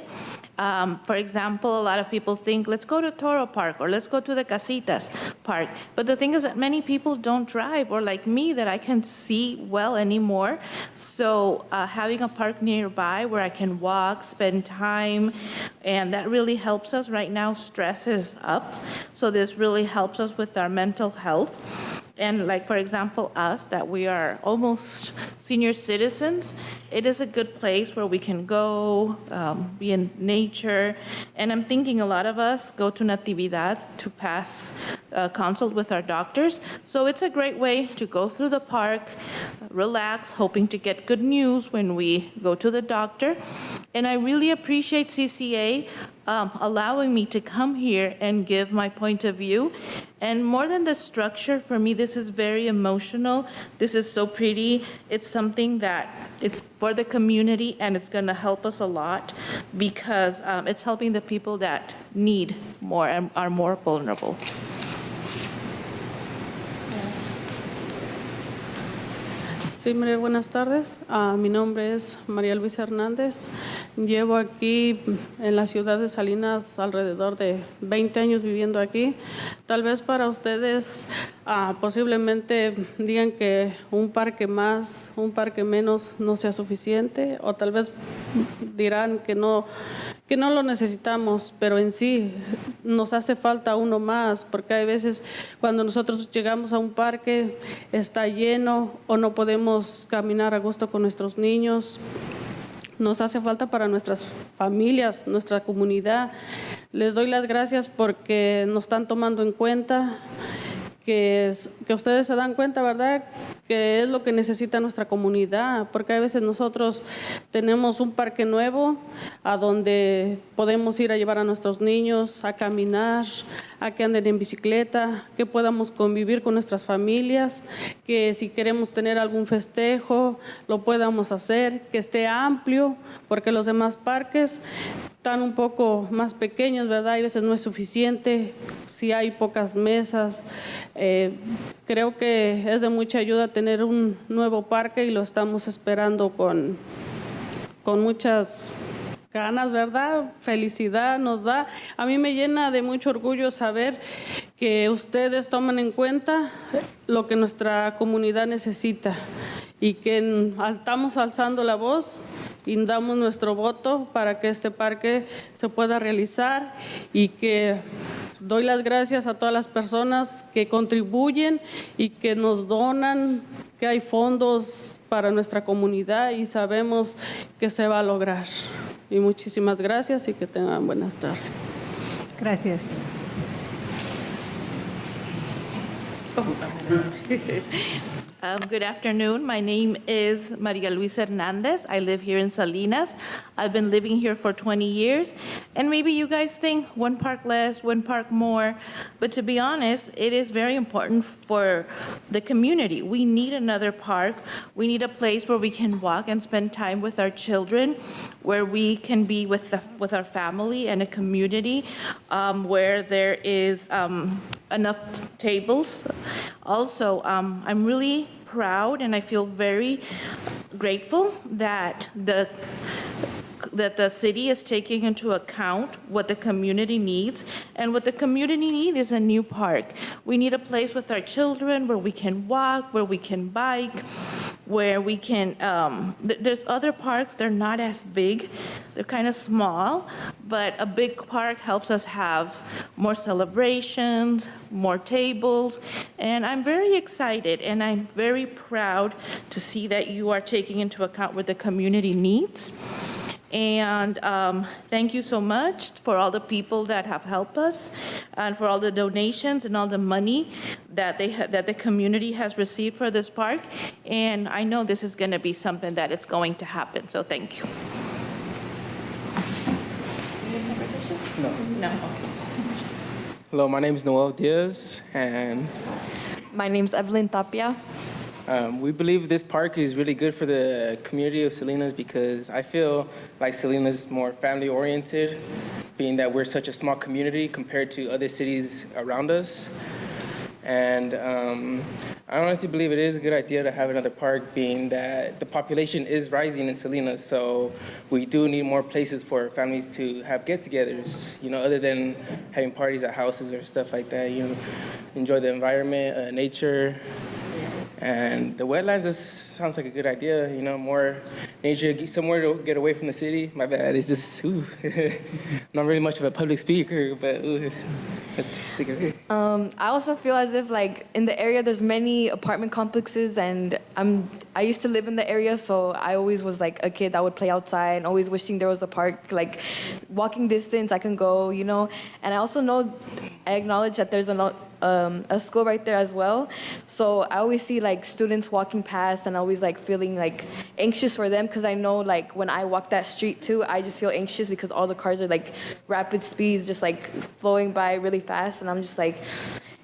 For example, a lot of people think, let's go to Toro Park or let's go to the Casitas Park. But the thing is that many people don't drive, or like me, that I can see well anymore. So having a park nearby where I can walk, spend time, and that really helps us. Right now, stress is up. So this really helps us with our mental health. And like, for example, us, that we are almost senior citizens, it is a good place where we can go, be in nature. And I'm thinking a lot of us go to Natividad to pass consult with our doctors. So it's a great way to go through the park, relax, hoping to get good news when we go to the doctor. And I really appreciate CCA allowing me to come here and give my point of view. And more than the structure, for me, this is very emotional. This is so pretty. It's something that it's for the community, and it's going to help us a lot because it's helping the people that need more and are more vulnerable. Sí, María, buenas tardes. Mi nombre es María Luisa Hernández. Llevo aquí en la ciudad de Salinas alrededor de 20 años viviendo aquí. Tal vez para ustedes posiblemente digan que un parque más, un parque menos no sea suficiente, o tal vez dirán que no lo necesitamos, pero en sí nos hace falta uno más, porque hay veces cuando nosotros llegamos a un parque está lleno o no podemos caminar a gusto con nuestros niños. Nos hace falta para nuestras familias, nuestra comunidad. Les doy las gracias porque nos están tomando en cuenta, que ustedes se dan cuenta, ¿verdad?, que es lo que necesita nuestra comunidad, porque a veces nosotros tenemos un parque nuevo a donde podemos ir a llevar a nuestros niños a caminar, a que anden en bicicleta, que podamos convivir con nuestras familias, que si queremos tener algún festejo lo podamos hacer, que esté amplio, porque los demás parques están un poco más pequeños, ¿verdad? A veces no es suficiente, si hay pocas mesas. Creo que es de mucha ayuda tener un nuevo parque y lo estamos esperando con muchas ganas, ¿verdad? Felicidad nos da. A mí me llena de mucho orgullo saber que ustedes toman en cuenta lo que nuestra comunidad necesita y que estamos alzando la voz y damos nuestro voto para que este parque se pueda realizar, y que doy las gracias a todas las personas que contribuyen y que nos donan, que hay fondos para nuestra comunidad y sabemos que se va a lograr. Y muchísimas gracias y que tengan buenas tardes. Good afternoon. My name is Maria Luisa Hernandez. I live here in Salinas. I've been living here for 20 years. And maybe you guys think one park less, one park more. But to be honest, it is very important for the community. We need another park. We need a place where we can walk and spend time with our children, where we can be with our family and a community, where there is enough tables. Also, I'm really proud and I feel very grateful that the city is taking into account what the community needs, and what the community needs is a new park. We need a place with our children where we can walk, where we can bike, where we can, there's other parks, they're not as big, they're kind of small, but a big park helps us have more celebrations, more tables, and I'm very excited and I'm very proud to see that you are taking into account what the community needs. And thank you so much for all the people that have helped us, and for all the donations and all the money that that the community has received for this park. And I know this is going to be something that is going to happen. So thank you. No. Hello, my name is Noel Diaz, and my name is Evelyn Tapia. We believe this park is really good for the community of Salinas because I feel like Salinas is more family-oriented, being that we're such a small community compared to other cities around us. And I honestly believe it is a good idea to have another park, being that the population is rising in Salinas, so we do need more places for families to have get-togethers, other than having parties at houses or stuff like that. Enjoy the environment, nature. And the wetlands, this sounds like a good idea, more nature, somewhere to get away from the city. My bad, it's just, not really much of a public speaker, but I also feel as if in the area there's many apartment complexes, and I used to live in the area, so I always was a kid that would play outside and always wishing there was a park, walking distance I can go, and I also I acknowledge that there's a school right there as well. So I always see students walking past, and I always feeling anxious for them, because I know when I walk that street too, I just feel anxious because all the cars are rapid speeds, just flowing by really fast, and I'm just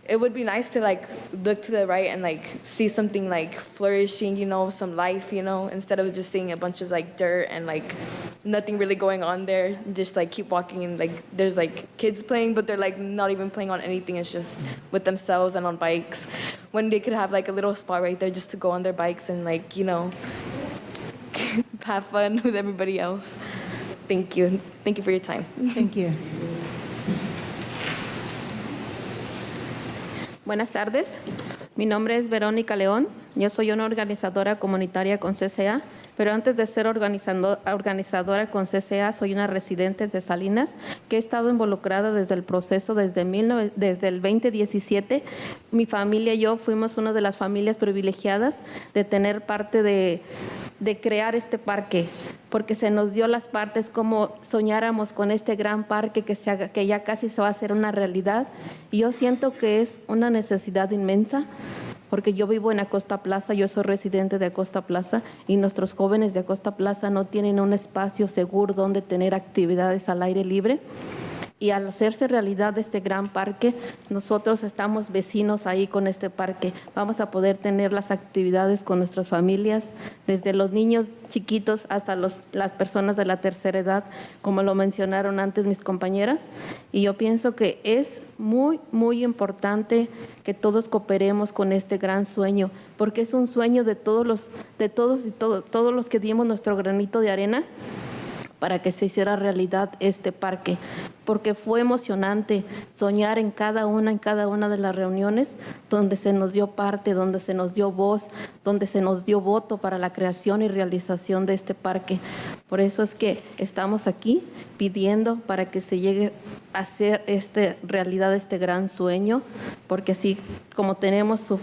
it would be nice to look to the right and see something flourishing, some life, instead of just seeing a bunch of dirt and nothing really going on there. Just keep walking, and there's kids playing, but they're not even playing on anything. It's just with themselves and on bikes, when they could have a little spot right there just to go on their bikes and have fun with everybody else. Thank you for your time. Thank you. Buenas tardes, mi nombre es Verónica León, yo soy una organizadora comunitaria con CCA, pero antes de ser organizadora con CCA soy una residente de Salinas que he estado involucrada desde el proceso desde el 2017. Mi familia y yo fuimos una de las familias privilegiadas de tener parte de crear este parque, porque se nos dio las partes como soñáramos con este gran parque que ya casi se va a hacer una realidad. Y yo siento que es una necesidad inmensa, porque yo vivo en Acosta Plaza, yo soy residente de Acosta Plaza, y nuestros jóvenes de Acosta Plaza no tienen un espacio seguro donde tener actividades al aire libre. Y al hacerse realidad este gran parque, nosotros estamos vecinos ahí con este parque. Vamos a poder tener las actividades con nuestras familias, desde los niños chiquitos hasta las personas de la tercera edad, como lo mencionaron antes mis compañeras. Y yo pienso que es muy, muy importante que todos cooperemos con este gran sueño, porque es un sueño de todos los que dimos nuestro granito de arena para que se hiciera realidad este parque, porque fue emocionante soñar en cada una de las reuniones donde se nos dio parte, donde se nos dio voz, donde se nos dio voto para la creación y realización de este parque. Por eso es que estamos aquí pidiendo para que se llegue a hacer realidad este gran sueño, porque así como tenemos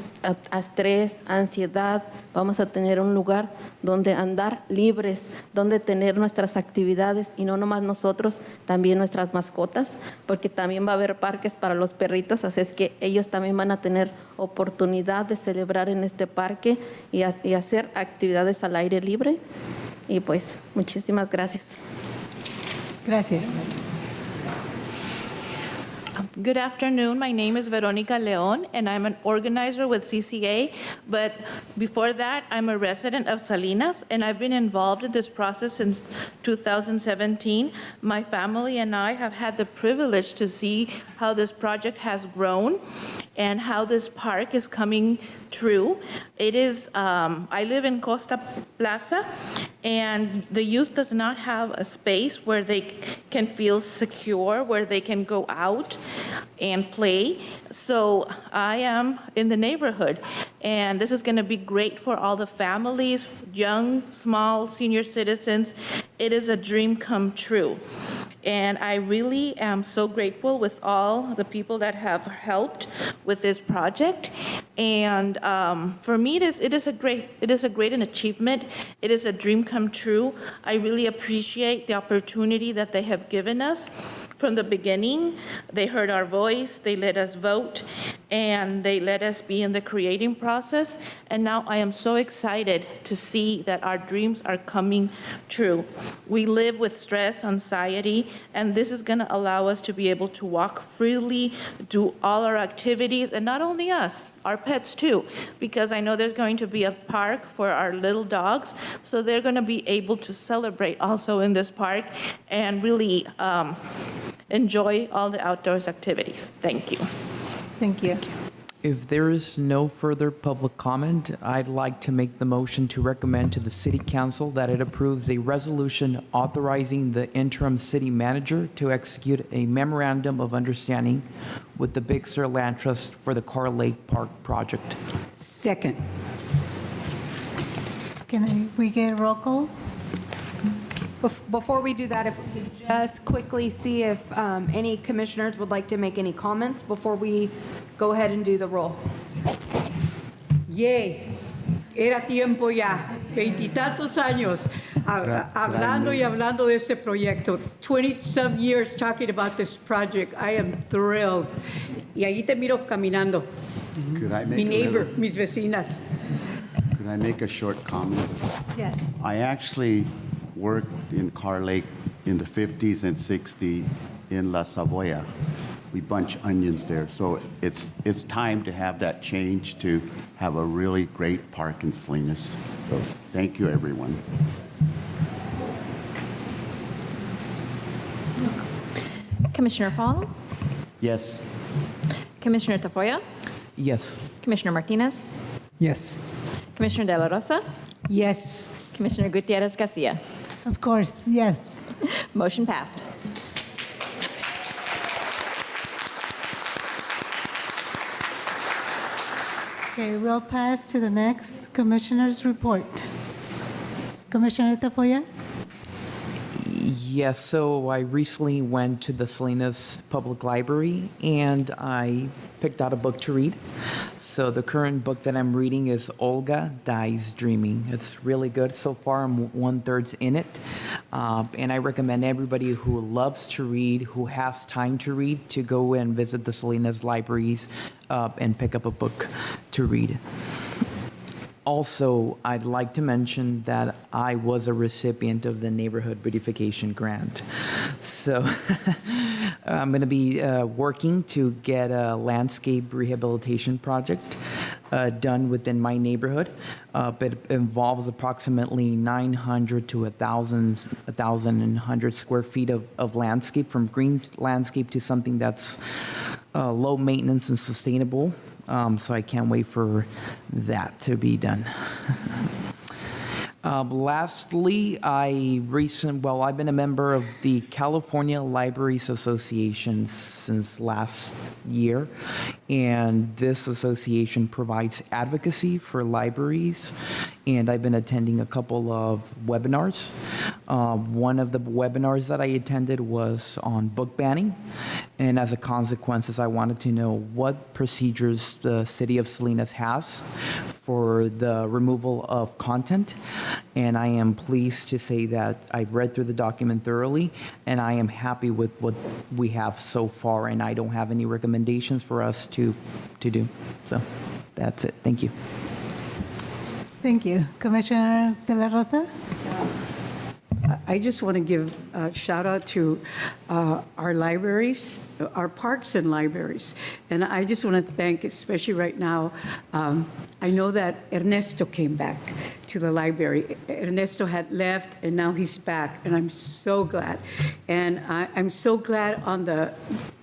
estrés, ansiedad, vamos a tener un lugar donde andar libres, donde tener nuestras actividades, y no nomás nosotros, también nuestras mascotas. mascotas, porque también va a haber parques para los perritos, así es que ellos también van a tener oportunidad de celebrar en este parque y hacer actividades al aire libre. Y pues, muchísimas gracias. Gracias. Good afternoon. My name is Veronica Leon, and I'm an organizer with CCA. But before that, I'm a resident of Salinas, and I've been involved in this process since 2017. My family and I have had the privilege to see how this project has grown and how this park is coming true. It is, I live in Costa Plaza, and the youth does not have a space where they can feel secure, where they can go out and play. So I am in the neighborhood, and this is going to be great for all the families, young, small, senior citizens. It is a dream come true. And I really am so grateful with all the people that have helped with this project. And for me, it is a great an achievement. It is a dream come true. I really appreciate the opportunity that they have given us. From the beginning, they heard our voice, they let us vote, and they let us be in the creating process. And now I am so excited to see that our dreams are coming true. We live with stress, anxiety, and this is going to allow us to be able to walk freely, do all our activities, and not only us, our pets too, because I know there's going to be a park for our little dogs, so they're going to be able to celebrate also in this park and really enjoy all the outdoors activities. Thank you. Thank you. If there is no further public comment, I'd like to make the motion to recommend to the City Council that it approves a resolution authorizing the interim city manager to execute a memorandum of understanding with the Big Sur Land Trust for the Carl Lake Park project. Second. We get roll call? Before we do that, if we could just quickly see if any commissioners would like to make any comments before we go ahead and do the roll. Yay. Era tiempo ya, 20-tantos años hablando y hablando de ese proyecto. 20-some years talking about this project. I am thrilled. Y ahí te miro caminando. Could I make Mi neighbor, a mis vecinas. Could I make a short comment? Yes. I actually worked in Carl Lake in the 50s and 60s in La Savoya. We bunch onions there. So it's time to have that change to have a really great park in Salinas. So thank you, everyone. Commissioner Fong, Yes. Commissioner Tafoya, Yes. Commissioner Martinez, Yes. Commissioner De La Rosa, Yes. Commissioner Gutierrez Garcia. Of course, yes. Motion passed. Okay, we'll pass to the next commissioner's report. Commissioner Tafoya? Yes, so I recently went to the Salinas Public Library and I picked out a book to read. So the current book that I'm reading is Olga Dies Dreaming. It's really good so far. I'm 1/3 in it. And I recommend everybody who loves to read, who has time to read, to go and visit the Salinas libraries and pick up a book to read. Also, I'd like to mention that I was a recipient of the Neighborhood Beautification Grant. So I'm going to be working to get a landscape rehabilitation project done within my neighborhood. It involves approximately 900 to 1,100 square feet of landscape, from green landscape to something that's low maintenance and sustainable. So I can't wait for that to be done. Lastly, I've been a member of the California Libraries Association since last year, and this association provides advocacy for libraries, and I've been attending a couple of webinars. One of the webinars that I attended was on book banning, and as a consequence, I wanted to know what procedures the city of Salinas has for the removal of content. And I am pleased to say that I've read through the document thoroughly, and I am happy with what we have so far, and I don't have any recommendations for us to do. So that's it. Thank you. Thank you. Commissioner De La Rosa? I just want to give a shout out to our libraries, our parks and libraries. And I just want to thank, especially right now, I know that Ernesto came back to the library. Ernesto had left and now he's back, and I'm so glad. And I'm so glad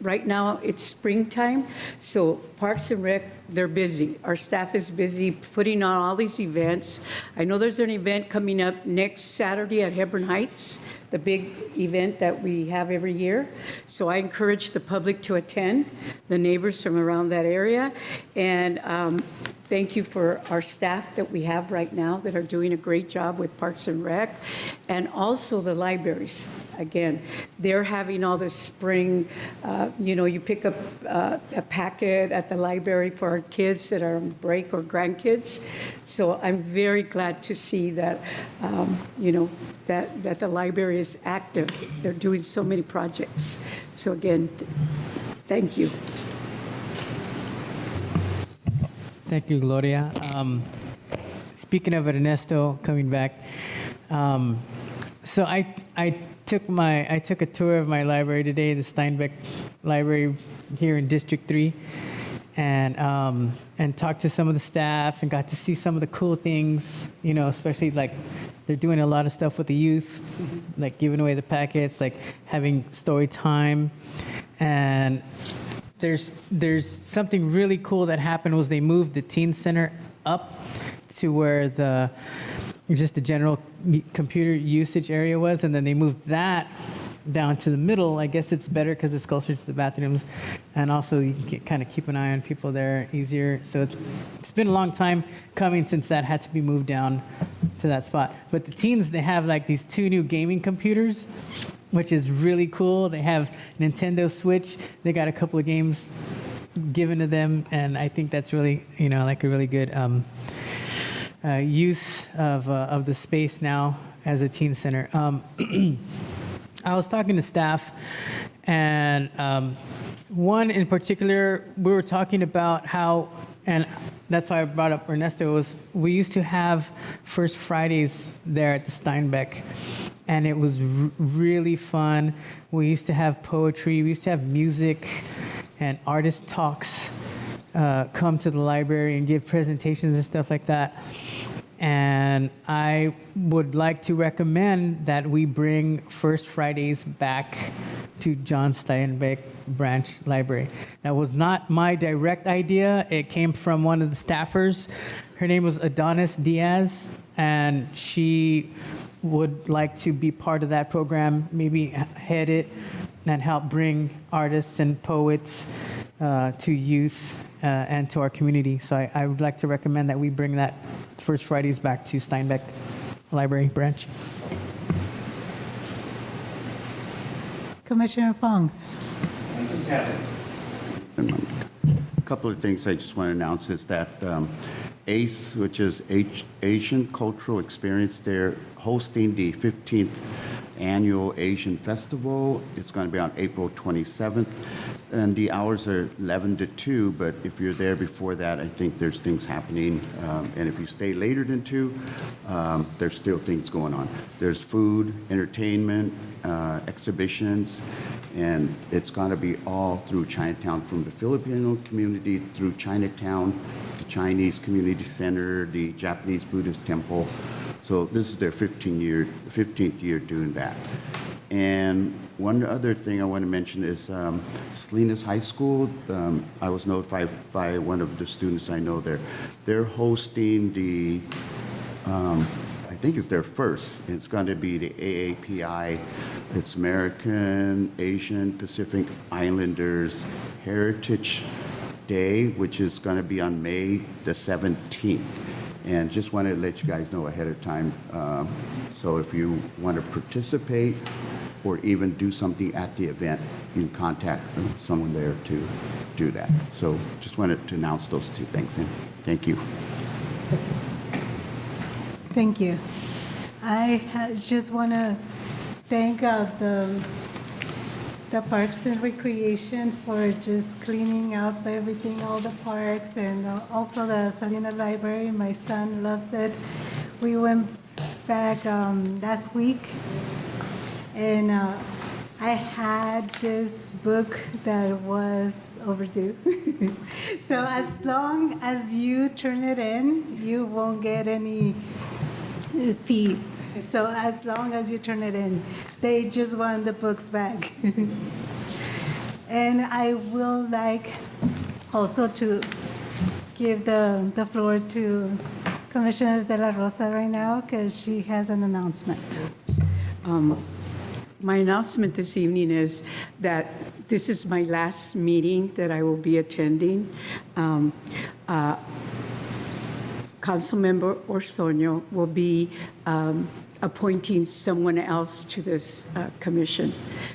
right now it's springtime, so Parks and Rec, they're busy. Our staff is busy putting on all these events. I know there's an event coming up next Saturday at Hebron Heights, the big event that we have every year. So I encourage the public to attend, the neighbors from around that area. And thank you for our staff that we have right now that are doing a great job with Parks and Rec. And also the libraries. Again, they're having all this spring, you pick up a packet at the library for our kids that are on break or grandkids. So I'm very glad to see that, that the library is active. They're doing so many projects. So again, thank you. Thank you, Gloria. Speaking of Ernesto coming back, so I took a tour of my library today, the Steinbeck Library here in District 3, and talked to some of the staff and got to see some of the cool things, especially like they're doing a lot of stuff with the youth, like giving away the packets, like having story time. And there's something really cool that happened was they moved the teen center up to where just the general computer usage area was, and then they moved that down to the middle. I guess it's better because it's closer to the bathrooms, and also you can kind of keep an eye on people there easier. So it's been a long time coming since that had to be moved down to that spot. But the teens, they have like these 2 new gaming computers, which is really cool. They have Nintendo Switch. They got a couple of games given to them, and I think that's really, like a really good use of the space now as a teen center. I was talking to staff, and one in particular, we were talking about how, and that's why I brought up Ernesto, was we used to have First Fridays there at the Steinbeck, and it was really fun. We used to have poetry, we used to have music, and artist talks come to the library and give presentations and stuff like that. And I would like to recommend that we bring First Fridays back to John Steinbeck Branch Library. That was not my direct idea. It came from one of the staffers. Her name was Adonis Diaz, and she would like to be part of that program, maybe head it and help bring artists and poets to youth and to our community. So I would like to recommend that we bring that First Fridays back to Steinbeck Library Branch. Commissioner Fong. I just have a couple of things I just want to announce is that ACE, which is Asian Cultural Experience, they're hosting the 15th Annual Asian Festival. It's going to be on April 27th, and the hours are 11 to 2, but if you're there before that, I think there's things happening, and if you stay later than 2, there's still things going on. There's food, entertainment, exhibitions, and it's going to be all through Chinatown, from the Filipino community through Chinatown, the Chinese Community Center, the Japanese Buddhist Temple. So this is their 15th year doing that. And one other thing I want to mention is Salinas High School. I was notified by one of the students I know there. They're hosting the, I think it's their first. It's going to be the AAPI. It's American, Asian, Pacific Islanders Heritage Day, which is going to be on May the 17th. And just wanted to let you guys know ahead of time. So if you want to participate or even do something at the event, you can contact someone there to do that. So just wanted to announce those 2 things. And thank you. Thank you. Just want to thank the Parks and Recreation for just cleaning up everything, all the parks, and also the Salinas Library. My son loves it. We went back last week, and I had this book that was overdue. So as long as you turn it in, you won't get any fees. So as long as you turn it in, they just want the books back. And I will like also to give the floor to Commissioner De La Rosa right now because she has an announcement. My announcement this evening is that this is my last meeting that I will be attending. Councilmember Orsoño will be appointing someone else to this commission.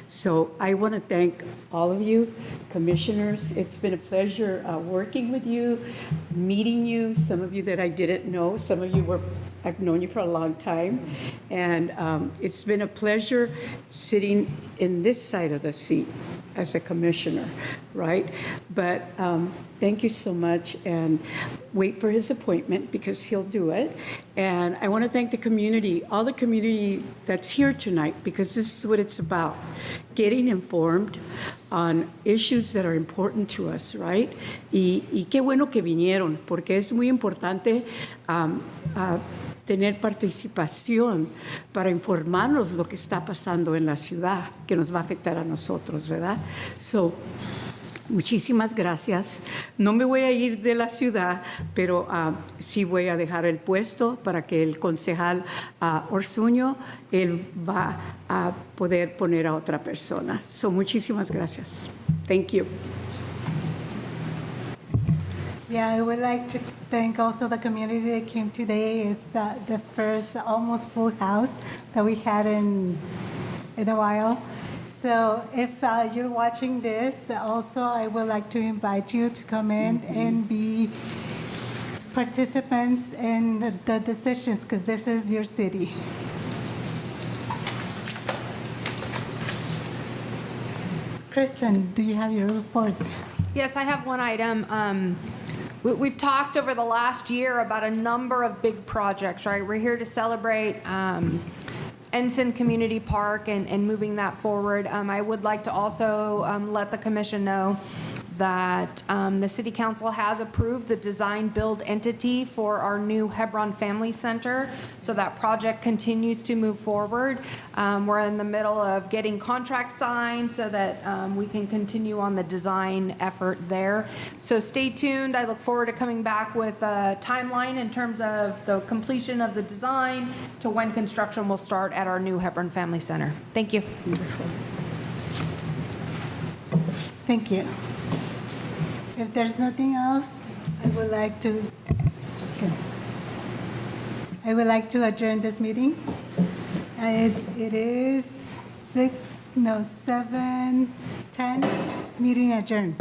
So I want to thank all of you, commissioners. It's been a pleasure working with you, meeting you, some of you that I didn't know, some of you I've known you for a long time. And it's been a pleasure sitting in this side of the seat as a commissioner, right? But thank you so much, and wait for his appointment because he'll do it. And I want to thank the community, all the community that's here tonight, because this is what it's about, getting informed on issues that are important to us, right? Y qué bueno que vinieron, porque es muy importante tener participación para informarnos lo que está pasando en la ciudad, que nos va a afectar a nosotros, ¿verdad? So, muchísimas gracias. No me voy a ir de la ciudad, pero sí voy a dejar el puesto para que el concejal Orsuño, él va a poder poner a otra persona. So, muchísimas gracias. Thank you. Yeah, I would like to thank also the community that came today. It's the first almost full house that we had in a while. So if you're watching this, also I would like to invite you to come in and be participants in the decisions, because this is your city. Kristen, do you have your report? Yes, I have one item. We've talked over the last year about a number of big projects, right? We're here to celebrate Ensign Community Park and moving that forward. I would like to also let the commission know that the City Council has approved the design-build entity for our new Hebron Family Center, so that project continues to move forward. We're in the middle of getting contracts signed so that we can continue on the design effort there. So stay tuned. I look forward to coming back with a timeline in terms of the completion of the design to when construction will start at our new Hebron Family Center. Thank you. Thank you. If there's nothing else, I would like to adjourn this meeting. It is 7:10. Meeting adjourned.